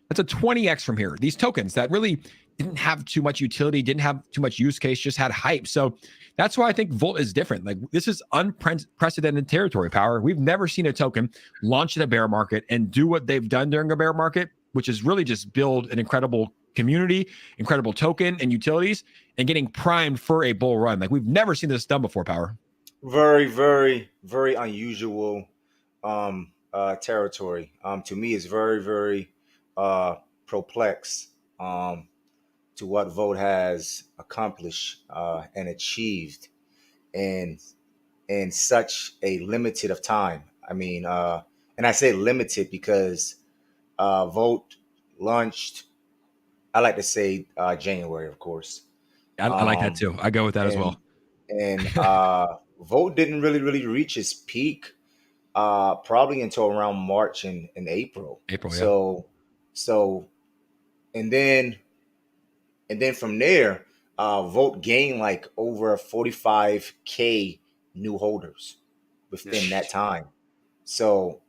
That's a 20x from here. These tokens that really didn't have too much utility, didn't have too much use case, just had hype. So that's why I think Volt is different. Like this is unprecedented territory, Power. We've never seen a token launch in a bear market and do what they've done during a bear market, which is really just build an incredible community, incredible token and utilities, and getting primed for a bull run. Like we've never seen this done before, Power. Very, very, very unusual territory. To me, it's very, very perplexed to what Volt has accomplished and achieved in such a limited of time. I mean, and I say limited because Volt launched, I like to say January, of course. I like that too. I go with that as well. And Volt didn't really reach its peak probably until around March and April. April, yeah. So and then from there, Volt gained like over 45K new holders within that time. So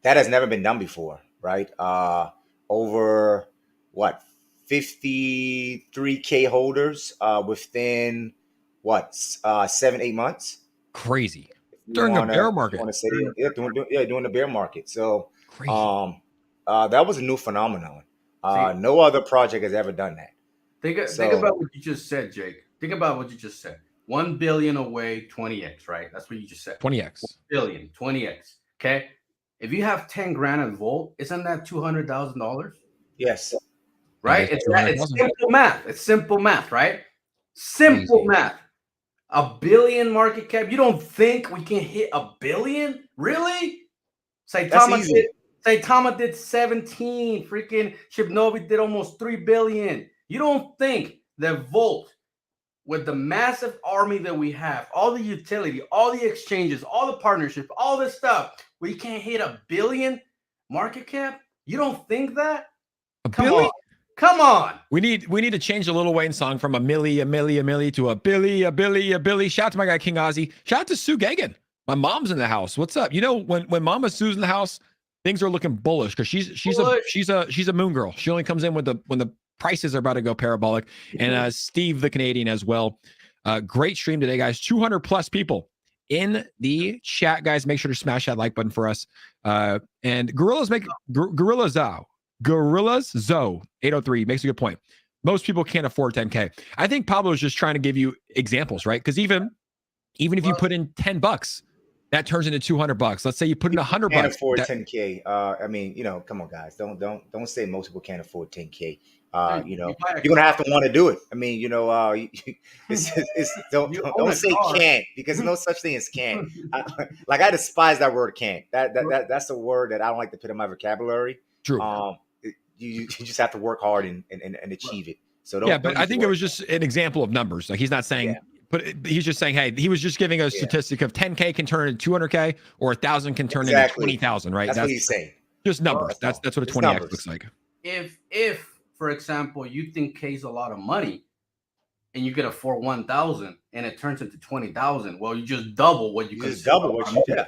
that has never been done before, right? Over what 53K holders within what 7-8 months. Crazy. You During a wanna, bear you market. wanna say during the bear market. So Crazy. that was a new phenomenon. No other project has ever done that. Think about what you just said, Jake. Think about what you just said. 1 billion away, 20x, right? That's what you just said. 20x. 1 billion, 20x. Okay. If you have 10 grand in Volt, isn't that $200,000? Yes. Right? It's simple math. It's simple math, right? Simple math. A billion market cap. You don't think we can hit a billion? Really? Saitama did 17. Freaking Shibnobi did almost 3 billion. You don't think that Volt, with the massive army that we have, all the utility, all the exchanges, all the partnerships, all this stuff, we can't hit a billion market cap? You don't think that? Come on. We need to change the Lil Wayne song from a milli to a Billy. Shout out to my guy King Ozzy. Shout out to Sue Gagan. My mom's in the house. What's up? You know, when Mama Sue's in the house, things are looking bullish because she's a moon girl. She only comes in when the prices are about to go parabolic. And Steve the Canadian as well. Great stream today, guys. 200 plus people in the chat, guys. Make sure to smash that like button for us. And Gorillas Zo 803 makes a good point. Most people can't afford 10K. I think Pablo is just trying to give you examples, right? Because even if you put in $10, that turns into $200. Let's say you put in $100. Can't afford 10K. I mean, you know, come on, guys. Don't say most people can't afford 10K. You know, you're gonna have to want to do it. I mean, you know, don't say can't, because there's no such thing as can't. I despise that word can't. That's a word that I don't like to put in my vocabulary. True. You just have to work hard and achieve it. So but I think it was just an example of numbers. Like he's not saying, but he's just saying, hey, he was just giving a statistic of 10K can turn into 200K or 1,000 can turn into 20,000, right? That's what he's saying. Just numbers. That's what a 20X looks like. If for example you think K is a lot of money and you get a 1,000 and it turns into 20,000, well, you just double what you could. Just double what you did.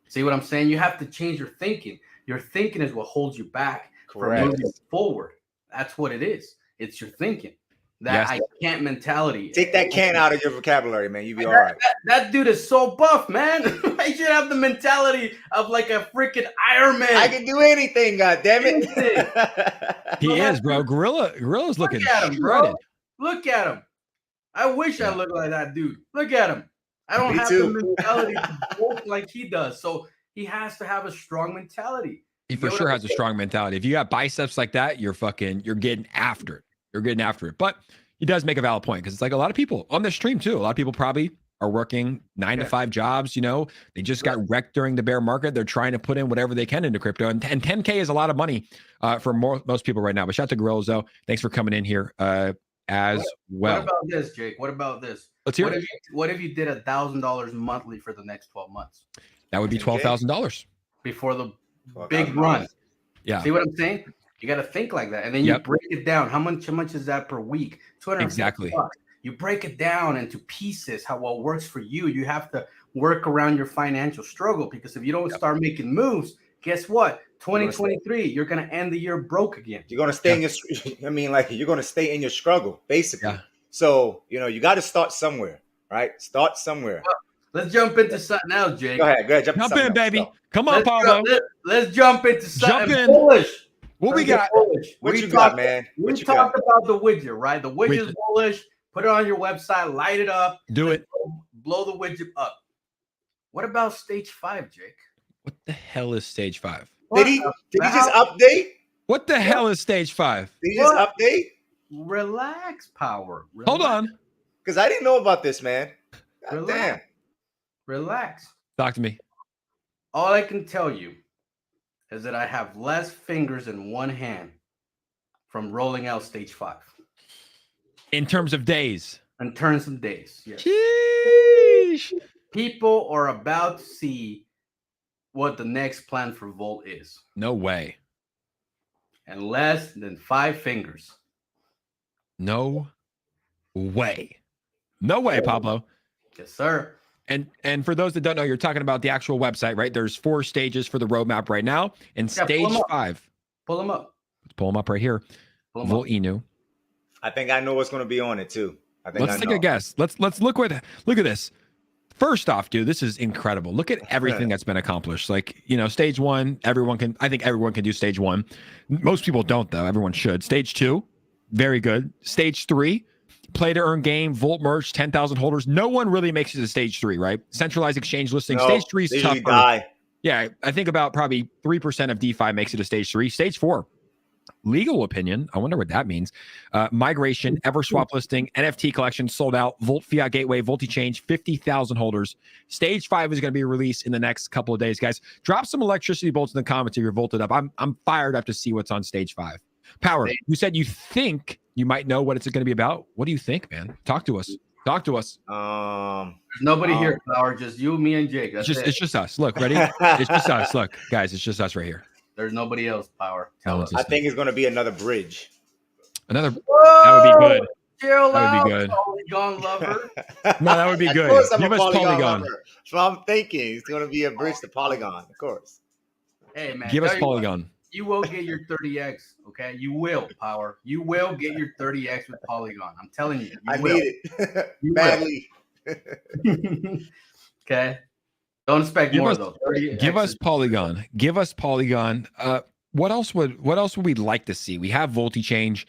See what I'm saying? You have to change your thinking. Your thinking is what holds you back from moving forward. That's what it is. It's your thinking. That I can't mentality. Take that can't out of your vocabulary, man. You be all right. That dude is so buff, man. I should have the mentality of like a freaking Iron Man. I can do anything, God damn it. He is, bro. Gorilla's looking shredded. Bro. Look at him. I wish I looked like that dude. Look at him. I don't have the mentality to work like he does. So he has to have a strong mentality. He for sure has a strong mentality. If you got biceps like that, you're getting after it. You're getting after it. But he does make a valid point, because it's like a lot of people on the stream too. A lot of people probably are working 9 to 5 jobs. You know, they just got wrecked during the bear market. They're trying to put in whatever they can into crypto, and 10K is a lot of money for most people right now. But shout out to Gorillas, though. Thanks for coming in here as well. What about this, Jake? What about this? Let's hear it. What if you did $1,000 monthly for the next 12 months? That would be $12,000 before the big run. Yeah. See what I'm saying? You got to think like that, and then you break it down. How much is that per week? Exactly. You break it down into pieces. What works for you. You have to work around your financial struggle, because if you don't start making moves, guess what? 2023, you're gonna end the year broke again. You're gonna stay in your. You're gonna stay in your struggle, basically. Yeah. So you got to start somewhere, right? Start somewhere. Well, let's jump into something else, Jake. Go ahead. Jump in, baby. Come on, Pablo. Let's jump into something bullish. What we got? What you got, man? We talked about the widget, right? The widget's bullish. Put it on your website. Light it up. Do it. Blow the widget up. What about stage 5, Jake? What the hell is stage 5? Did he just update? What the hell is stage 5? Did he just update? Relax, Power. Relax. Hold on. Because I didn't know about this, man. Damn. Relax. Talk to me. All I can tell you is that I have less fingers in one hand from rolling out stage 5. In terms of days. In terms of days, yes. Sheesh. People are about to see what the next plan for Volt is. No way. And less than 5 fingers. No way. No way, Pablo. Yes, sir. And for those that don't know, you're talking about the actual website, right? There's 4 stages for the roadmap right now. And stage 5. Pull them up. Let's pull them up right here. Volt Inu. I think I know what's going to be on it too. Let's take a guess. Let's look at this. First off, dude, this is incredible. Look at everything that's been accomplished. Like, stage 1, I think everyone can do stage 1. Most people don't, though. Everyone should. Stage 2, very good. Stage 3, play to earn game, Volt merge, 10,000 holders. No one really makes it to stage 3, right? Centralized exchange listing. No, Stage 3 is tougher. Die. Yeah, I think about probably 3% of DeFi makes it to stage 3. Stage 4, legal opinion. I wonder what that means. Migration, Everswap listing, NFT collection sold out. Volt Fiat Gateway, VoltiChange, 50,000 holders. Stage 5 is going to be released in the next couple of days, guys. Drop some electricity bolts in the comments if you're volted up. I'm fired up to see what's on stage 5. Power, you said you think you might know what it's going to be about. What do you think, man? Talk to us. There's nobody here, Power. Just you, me, and Jake. It's just us. Look, ready? It's just us. Look, guys, it's just us right here. There's nobody else, Power. I think it's going to be another bridge. That would be good. Chill that would be good. Polygon lover. No, that would be good. Give us Polygon. So I'm thinking it's going to be a bridge to Polygon, of course. Hey, man. Give us Polygon. You will get your 30x, okay? You will, Power. You will get your 30x with Polygon. I'm telling you. I need it badly. Okay. Don't expect more though. Give us Polygon. Give us Polygon. What else would we like to see? We have VoltiChange.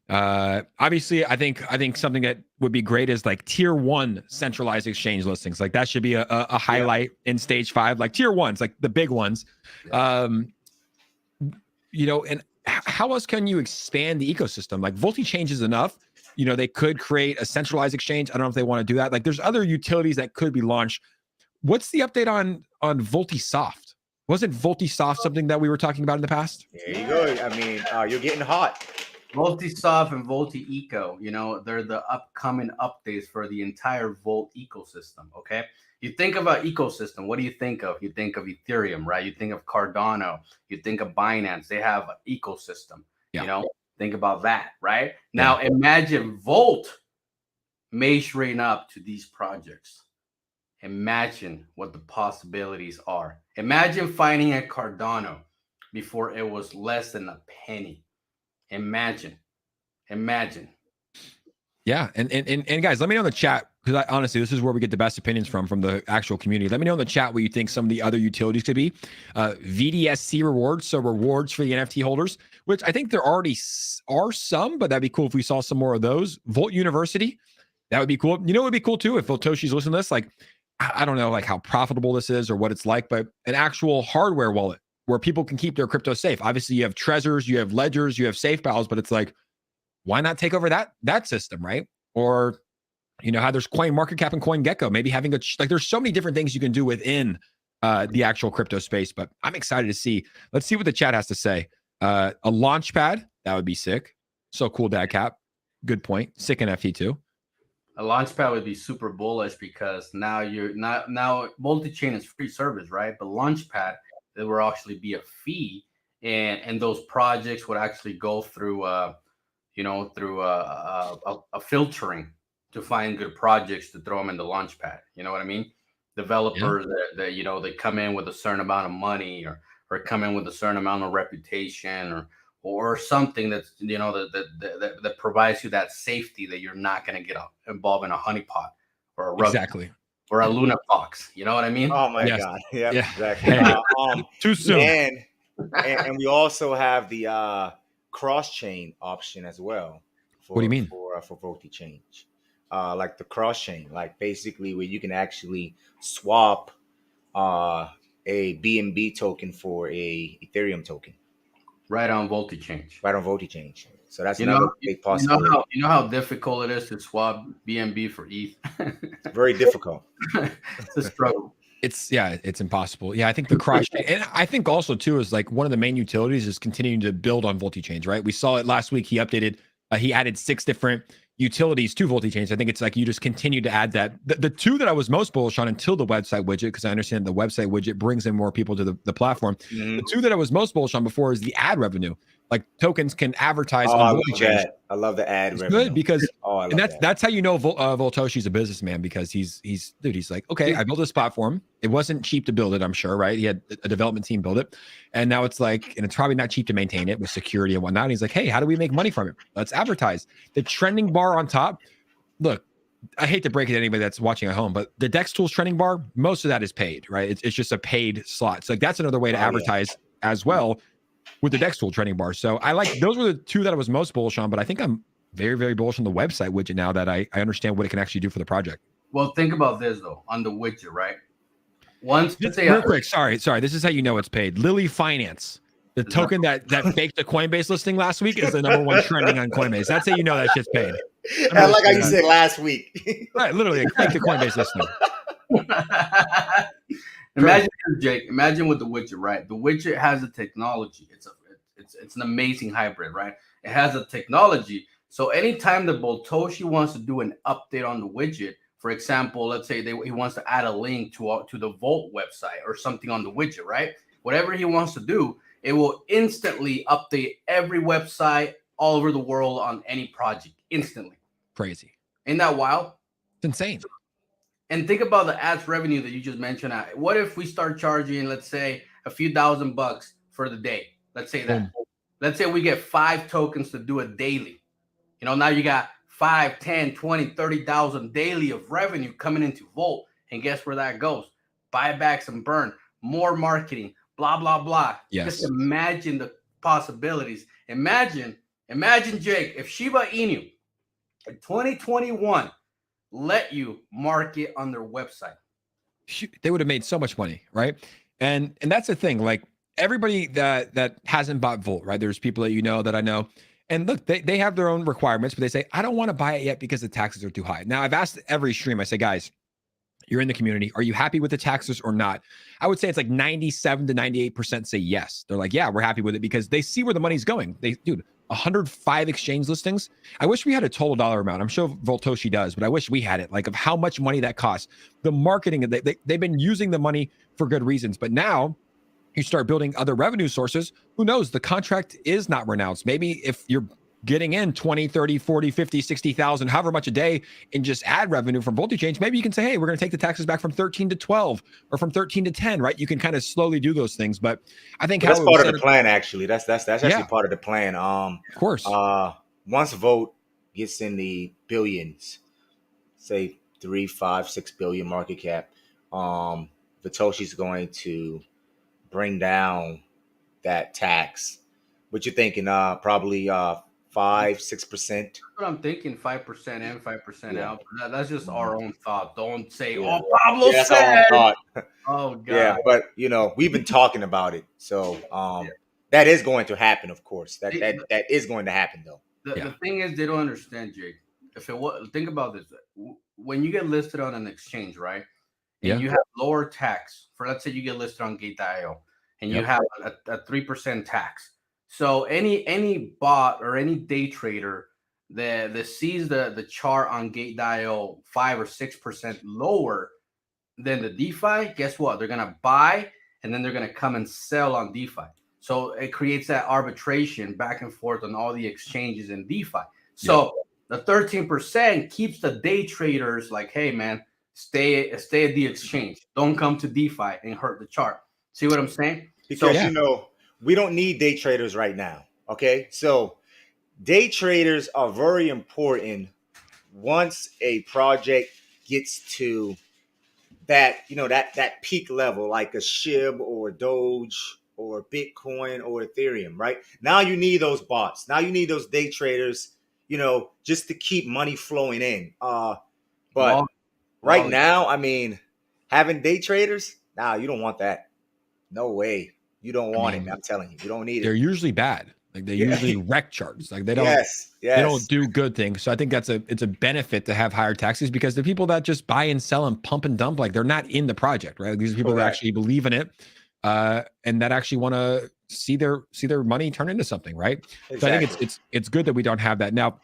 Obviously, I think something that would be great is like tier 1 centralized exchange listings. Like that should be a highlight in stage 5. Like tier 1s, like the big ones. And how else can you expand the ecosystem? Like VoltiChange is enough. They could create a centralized exchange. I don't know if they want to do that. Like there's other utilities that could be launched. What's the update on VoltiSoft? Wasn't VoltiSoft something that we were talking about in the past? There you go. I mean, you're getting hot. VoltiSoft and VoltiEco, they're the upcoming updates for the entire Volt ecosystem, okay? You think about ecosystem, what do you think of? You think of Ethereum, right? You think of Cardano. You think of Binance. They have an ecosystem, Think about that, right? Now, imagine Volt measuring up to these projects. Imagine what the possibilities are. Imagine finding a Cardano before it was less than a penny. Imagine. Yeah, and guys, let me know in the chat, because honestly, this is where we get the best opinions from the actual community. Let me know in the chat what you think some of the other utilities could be. VDSC rewards, so rewards for the NFT holders, which I think there already are some, but that'd be cool if we saw some more of those. Volt University, that would be cool. It would be cool too if Voltoshi's listening to this. Like, I don't know like how profitable this is or what it's like, but an actual hardware wallet where people can keep their crypto safe. Obviously, you have Trezors, you have Ledgers, you have SafePals, but it's like, why not take over that system, right? Or, how there's CoinMarketCap and CoinGecko, maybe having there's so many different things you can do within the actual crypto space, but I'm excited to see. Let's see what the chat has to say. A launch pad, that would be sick. So cool, Dad Cap. Good point. Sick NFT too. A launchpad would be super bullish because now VoltiChange is free service, right? But launchpad, there will actually be a fee, and those projects would actually go through a filtering to find good projects to throw them in the launchpad. You know what I mean? Developers that they come in with a certain amount of money or come in with a certain amount of reputation or something that's that provides you that safety that you're not going to get involved in a honeypot or a rug or a Luna Fox. You know what I mean? Oh my God! Yeah, exactly. Hey, too soon. And we also have the cross-chain option as well. What do you mean? For VoltiChange, like the cross-chain, like basically where you can actually swap a BNB token for a Ethereum token. Right on VoltiChange. So that's another big possibility. You know how difficult it is to swap BNB for ETH? Very difficult. It's a struggle. It's impossible. Yeah, I think the cross and I think also too is like one of the main utilities is continuing to build on VoltiChange, right? We saw it last week. He updated, he added 6 different utilities to VoltiChange. I think it's like you just continue to add that. The two that I was most bullish on until the website widget, because I understand the website widget brings in more people to the platform. Mhm. The two that I was most bullish on before is the ad revenue. Like tokens can advertise Oh, on I love VoltiChange. that. I love the ad It's revenue. good because I and love that. that's how you know Voltoshi's a businessman, because he's like, okay, I built this platform. It wasn't cheap to build it, I'm sure, right? He had a development team build it, and now it's like, and it's probably not cheap to maintain it with security and whatnot. And he's like, hey, how do we make money from it? Let's advertise. The trending bar on top. Look, I hate to break it to anybody that's watching at home, but the Dex Tools trending bar, most of that is paid, right? It's just a paid slot. So like that's another way to advertise as well with the Dex Tool trending bar. So I like, those were the two that I was most bullish on, but I think I'm very, very bullish on the website widget now that I understand what it can actually do for the project. Well, think about this though, on the widget, right? Once Real quick, sorry. This is how you know it's paid. Lily Finance, the token that faked the Coinbase listing last week, is the #1 trending on Coinbase. That's how you know that shit's paid. I like how you said last week. Right, literally, fake the Coinbase listing. Imagine, Jake. Imagine with the widget, right? The widget has a technology. It's an amazing hybrid, right? It has a technology. So anytime the Boltoshi wants to do an update on the widget, for example, let's say he wants to add a link to the Volt website or something on the widget, right? Whatever he wants to do, it will instantly update every website all over the world on any project instantly. Crazy. Isn't that wild? It's insane. And think about the ads revenue that you just mentioned. What if we start charging, let's say, a few $1,000 for the day? Let's say that. Let's say we get 5 tokens to do it daily. You know, now you got 5, 10, 20, 30,000 daily of revenue coming into Volt. And guess where that goes? Buybacks and burn, more marketing, blah, blah, blah. Yes. Just imagine the possibilities. Imagine, Jake, if Shiba Inu in 2021 let you market on their website. They would have made so much money, right? And that's the thing. Like everybody that hasn't bought Volt, right? There's people that you know that I know. And look, they have their own requirements, but they say, I don't want to buy it yet because the taxes are too high. Now, I've asked every stream, I say, guys, you're in the community. Are you happy with the taxes or not? I would say it's like 97 to 98% say yes. They're like, yeah, we're happy with it because they see where the money's going. Dude, 105 exchange listings. I wish we had a total dollar amount. I'm sure Voltoshi does, but I wish we had it, like of how much money that costs. The marketing, they've been using the money for good reasons, but now you start building other revenue sources. Who knows? The contract is not renounced. Maybe if you're getting in 20, 30, 40, 50, 60,000, however much a day in just ad revenue from VoltiChange, maybe you can say, hey, we're going to take the taxes back from 13 to 12 or from 13 to 10, right? You can kind of slowly do those things. But I think that's part of the plan, actually. That's actually part of the plan. Of course. Once Volt gets in the billions, say 3, 5, 6 billion market cap, Vitoshi's going to bring down that tax. What you thinking? Probably 5-6%. That's what I'm thinking. 5% in, 5% out. That's just our own thought. Don't say, Yeah. "Oh, Pablo That's said." our thought. Oh God. Yeah, but you know, we've been talking about it, so that is going to happen. Of course, that is going to happen, though. The thing is, they don't understand, Jake. Think about this: when you get listed on an exchange, right? And you have lower tax. For let's say you get listed on Gate.io, and you have a 3% tax. So any bot or any day trader that sees the chart on Gate.io 5 or 6% lower than the DeFi, guess what? They're gonna buy and then they're gonna come and sell on DeFi. So it creates that arbitration back and forth on all the exchanges in DeFi. So the 13% keeps the day traders like, hey man, stay at the exchange. Don't come to DeFi and hurt the chart. See what I'm saying? Because you know, we don't need day traders right now. Okay, so day traders are very important once a project gets to that, you know, that peak level, like a SHIB or Doge or Bitcoin or Ethereum, right? Now you need those bots. Now you need those day traders, you know, just to keep money flowing in. But right now, I mean, having day traders, you don't want that. No way. You don't want it. I'm telling you, you don't need it. They're usually bad. Like they usually wreck charts. Like they don't. They don't do good things. So I think it's a benefit to have higher taxes because the people that just buy and sell and pump and dump, like they're not in the project, right? These are people that actually believe in it, and that actually want to see their money turn into something, right? Exactly. So I think it's good that we don't have that now.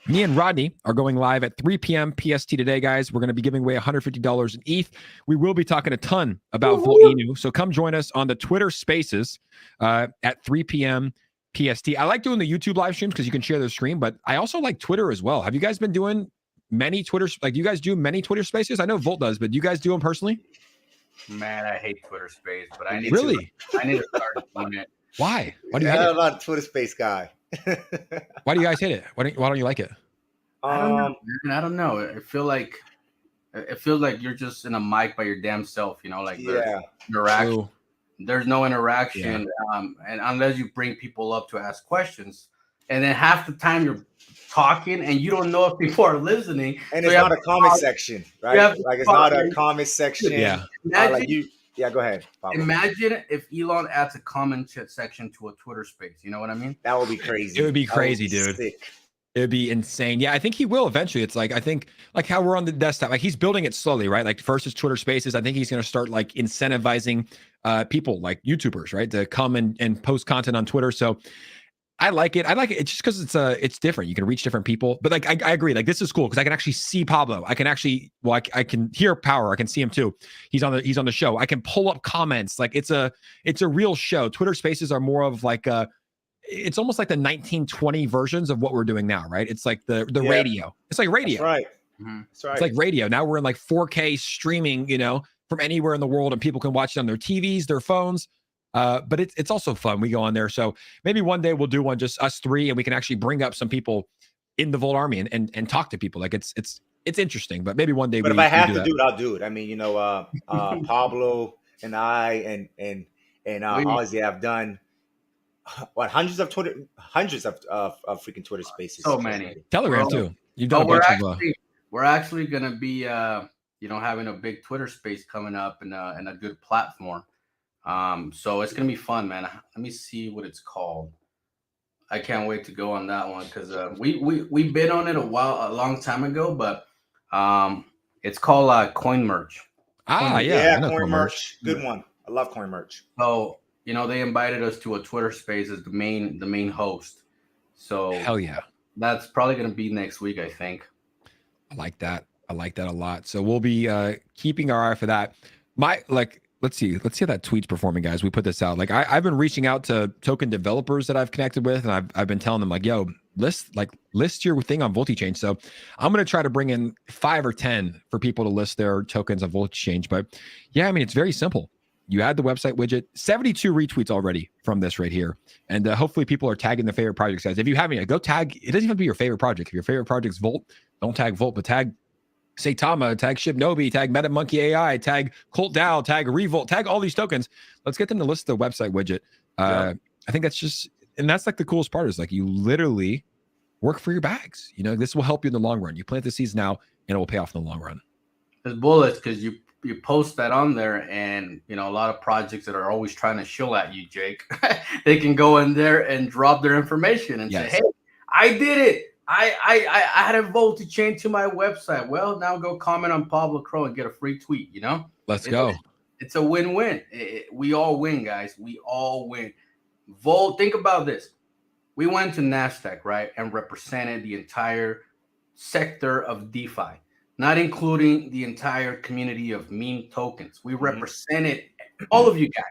Me and Rodney are going live at 3 p.m. PST today, guys. We're going to be giving away $150 in ETH. We will be talking a ton about Volt Inu, so come join us on the Twitter Spaces at 3 p.m. PST. I like doing the YouTube live streams because you can share the stream, but I also like Twitter as well. Have you guys been doing many Twitter? Like, do you guys do many Twitter Spaces? I know Volt does, but do you guys do them personally? Man, I hate Twitter Space, but I need really. I need to start doing it. Why? Why do you I'm hate it? not a Twitter Space guy. Why do you guys hate it? Why don't you like it? I don't know, man. I don't know. It feels like you're just in a mic by your damn self. You know, like interaction. True. There's no interaction, and unless you bring people up to ask questions, and then half the time you're talking and you don't know if people are listening. And it's not a comment section, right? Like it's not a comment section. Yeah. Imagine, go ahead. Pablo. Imagine if Elon adds a comment section to a Twitter Space. You know what I mean? That would be crazy. It would be crazy, dude. Sick. It would be insane. Yeah, I think he will eventually. It's like, I think like how we're on the desktop, like he's building it slowly, right? Like first is Twitter Spaces. I think he's going to start like incentivizing people like YouTubers, right, to come and post content on Twitter. So I like it. It's just because it's different. You can reach different people. But like I agree. Like this is cool because I can actually see Pablo. I can actually I can hear Power. I can see him too. He's on the show. I can pull up comments. Like it's a real show. Twitter Spaces are more of like it's almost like the 1920 versions of what we're doing now, right? It's like the radio. It's like radio. That's right. Mm-hmm. That's right. It's like radio. Now we're in like 4K streaming, from anywhere in the world, and people can watch it on their TVs, their phones. But it's also fun. We go on there. So maybe one day we'll do one just us three, and we can actually bring up some people in the Volt Army and talk to people. Like it's interesting. But maybe one day. But if I have to do it, I'll do it. I mean, Pablo and I and Ozzy have done hundreds of freaking Twitter Spaces. So many. Telegram too. You've done a bunch of. We're actually gonna be having a big Twitter Space coming up and a good platform. So it's gonna be fun, man. Let me see what it's called. I can't wait to go on that one because we bid on it a long time ago, but it's called Coin Merch. Coin Merch. Good one. I love Coin Merch. So they invited us to a Twitter Space as the main host. So hell yeah, that's probably gonna be next week, I think. I like that a lot. So we'll be keeping our eye for that. Let's see how that tweet's performing, guys. We put this out. Like I've been reaching out to token developers that I've connected with, and I've been telling them like, yo, list your thing on VoltiChange. So I'm gonna try to bring in 5 or 10 for people to list their tokens on VoltiChange. But yeah, I mean it's very simple. You add the website widget. 72 retweets already from this right here, and hopefully people are tagging their favorite projects. Guys, if you have any, go tag. It doesn't even have to be your favorite project. If your favorite project's Volt, don't tag Volt, but tag Saitama, tag Shibnobi, tag MetaMonkey AI, tag Colt DAO, tag Revolt, tag all these tokens. Let's get them to list the website widget. I think that's like the coolest part is like you literally work for your bags. This will help you in the long run. You plant the seeds now and it will pay off in the long run. It's bullets because you post that on there and a lot of projects that are always trying to shill at you, Jake, they can go in there and drop their information and say, hey, I did it. I had a VoltiChange to my website. Well, now go comment on Pablo CRO and get a free tweet, Let's go. It's a win-win. We all win, guys. We all win. Volt, think about this. We went to NASDAQ, right, and represented the entire sector of DeFi, not including the entire community of meme tokens. We represented all of you guys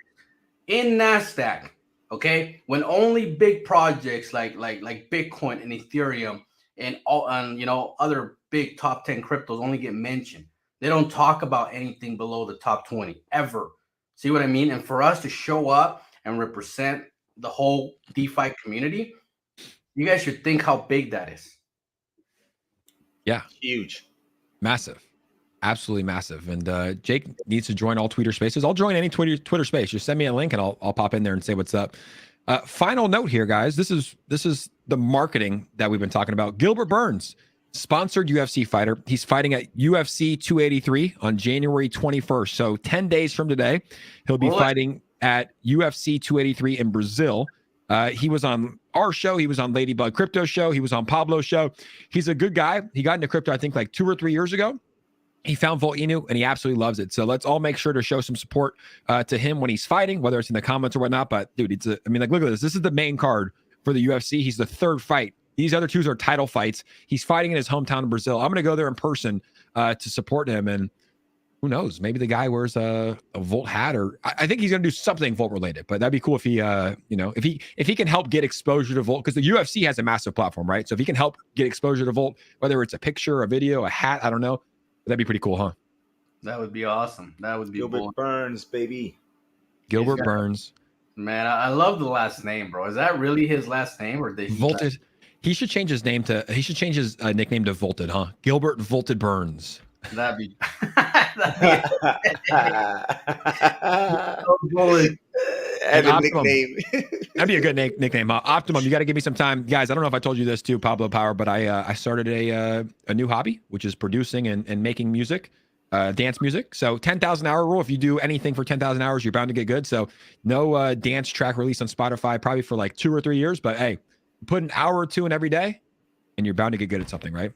in NASDAQ, okay? When only big projects like Bitcoin and Ethereum and other big top 10 cryptos only get mentioned. They don't talk about anything below the top 20 ever. See what I mean? And for us to show up and represent the whole DeFi community, you guys should think how big that is. Yeah. Huge. Massive. Absolutely massive. And Jake needs to join all Twitter Spaces. I'll join any Twitter space. Just send me a link and I'll pop in there and say what's up. Final note here, guys. This is the marketing that we've been talking about. Gilbert Burns, sponsored UFC fighter. He's fighting at UFC 283 on January 21st. So 10 days from today, he'll be fighting at UFC 283 in Brazil. He was on our show. He was on Ladybug Crypto show. He was on Pablo's show. He's a good guy. He got into crypto, I think, like 2 or 3 years ago. He found Volt Inu and he absolutely loves it. So let's all make sure to show some support to him when he's fighting, whether it's in the comments or whatnot. But dude, look at this. This is the main card for the UFC. He's the third fight These other two are title fights. He's fighting in his hometown in Brazil. I'm going to go there in person to support him. And who knows? Maybe the guy wears a Volt hat, or I think he's going to do something Volt related. But that'd be cool if he, if he can help get exposure to Volt, because the UFC has a massive platform, right? So if he can help get exposure to Volt, whether it's a picture, a video, a hat, I don't know, that'd be pretty cool, huh? That would be awesome. That would be Gilbert Burns, baby. Gilbert Burns. Man, I love the last name, bro. Is that really his last name, or did he Volted? He should change his name to. He should change his nickname to Volted, huh? Gilbert Volted Burns. That'd be. And a nickname. That'd be a good nickname. Optimum. You got to give me some time, guys. I don't know if I told you this too, Pablo Power, but I started a new hobby, which is producing and making music, dance music. So 10,000 hour rule. If you do anything for 10,000 hours, you're bound to get good. So no dance track release on Spotify probably for like 2 or 3 years. But hey, put an hour or two in every day, and you're bound to get good at something, right?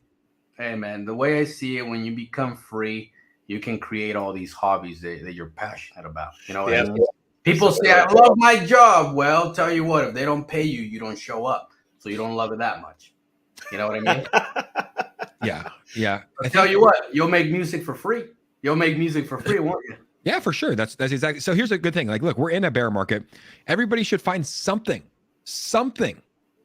Hey, man, the way I see it, when you become free, you can create all these hobbies that you're passionate about. You know what I mean? People say, I love my job. Well, tell you what, if they don't pay you, you don't show up. So you don't love it that much. You know what I mean? Yeah. I tell you what, you'll make music for free. You'll make music for free, won't you? Yeah, for sure. That's exactly. So here's a good thing. Like, look, we're in a bear market. Everybody should find something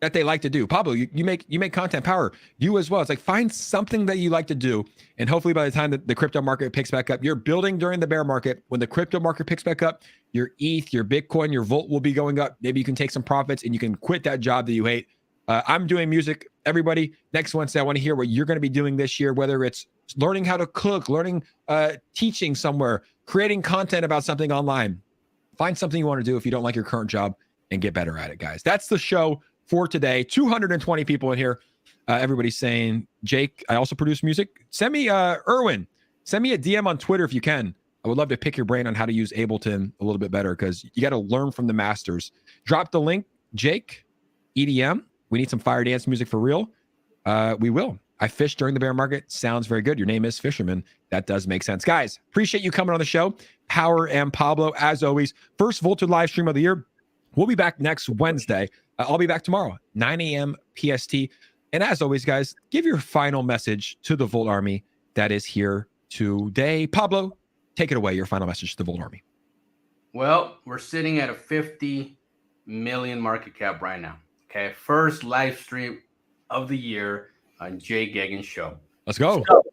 that they like to do. Pablo, you make content. Power, you as well. It's like, find something that you like to do, and hopefully by the time that the crypto market picks back up, you're building during the bear market. When the crypto market picks back up, your ETH, your Bitcoin, your Volt will be going up. Maybe you can take some profits and you can quit that job that you hate. I'm doing music. Everybody, next Wednesday, I want to hear what you're going to be doing this year, whether it's learning how to cook, learning, teaching somewhere, creating content about something online. Find something you want to do if you don't like your current job and get better at it, guys. That's the show for today. 220 people in here. Everybody's saying, Jake, I also produce music. Send me, Erwin, send me a DM on Twitter if you can. I would love to pick your brain on how to use Ableton a little bit better, because you got to learn from the masters. Drop the link, Jake, EDM. We need some fire dance music for real. We will. I fished during the bear market. Sounds very good. Your name is Fisherman. That does make sense. Guys, appreciate you coming on the show. Power and Pablo, as always. First Volted live stream of the year. We'll be back next Wednesday. I'll be back tomorrow, 9 a.m. PST. And as always, guys, give your final message to the Volt Army that is here today. Pablo, take it away, your final message to the Volt Army. Well, we're sitting at a 50 million market cap right now. Okay, first live stream of the year on Jay Gagan's show. Let's go. So,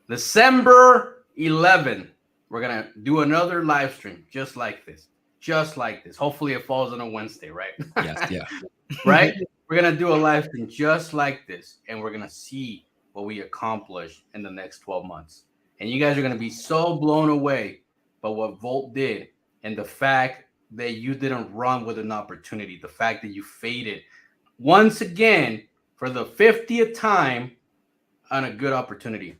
December 11, we're going to do another live stream just like this. Hopefully it falls on a Wednesday, right? Yes, yeah. Right? We're going to do a live stream just like this, and we're going to see what we accomplish in the next 12 months. And you guys are going to be so blown away by what Volt did, and the fact that you didn't run with an opportunity, the fact that you faded once again for the 50th time on a good opportunity.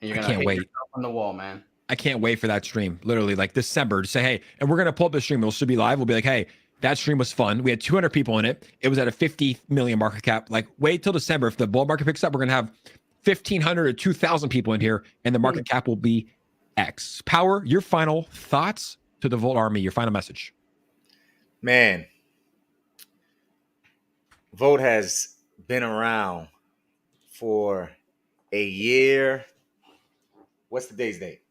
And you're going to hit yourself on the wall, man. I can't wait for that stream. Literally, like December, to say, hey, and we're going to pull up the stream. It'll still be live. We'll be like, hey, that stream was fun. We had 200 people in it. It was at a 50 million market cap. Like, wait till December. If the bull market picks up, we're going to have 1,500 or 2,000 people in here, and the market cap will be X. Power, your final thoughts to the Volt Army, your final message. Man, Volt has been around for a year. What's today's date?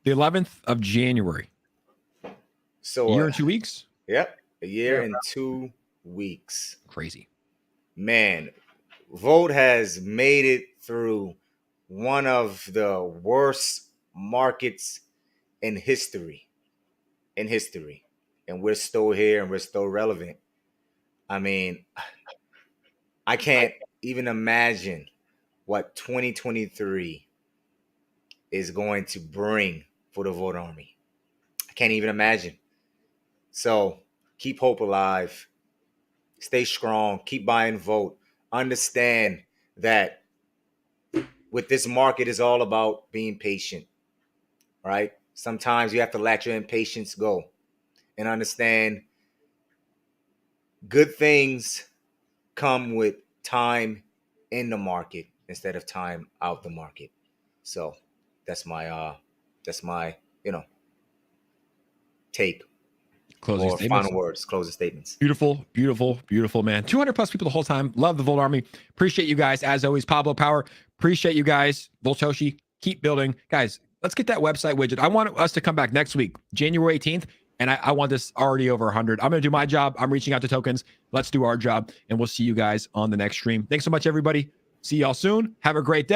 The 11th of January. So a year and 2 weeks? Yep. A year and 2 weeks. Crazy. Man, Volt has made it through one of the worst markets in history. And we're still here and we're still relevant. I mean, I can't even imagine what 2023 is going to bring for the Volt Army. I can't even imagine. So keep hope alive. Stay strong. Keep buying Volt. Understand that with this market is all about being patient, right? Sometimes you have to let your impatience go and understand good things come with time in the market instead of time out the market. So that's my take. closing or statements. final words, closing statements. Beautiful, beautiful, beautiful, man. 200 plus people the whole time. Love the Volt Army. Appreciate you guys. As always, Pablo Power. Appreciate you guys. Voltoshi, keep building. Guys, let's get that website widget. I want us to come back next week, January 18th. And I want this already over 100. I'm going to do my job. I'm reaching out to tokens. Let's do our job. And we'll see you guys on the next stream. Thanks so much, everybody. See y'all soon. Have a great day.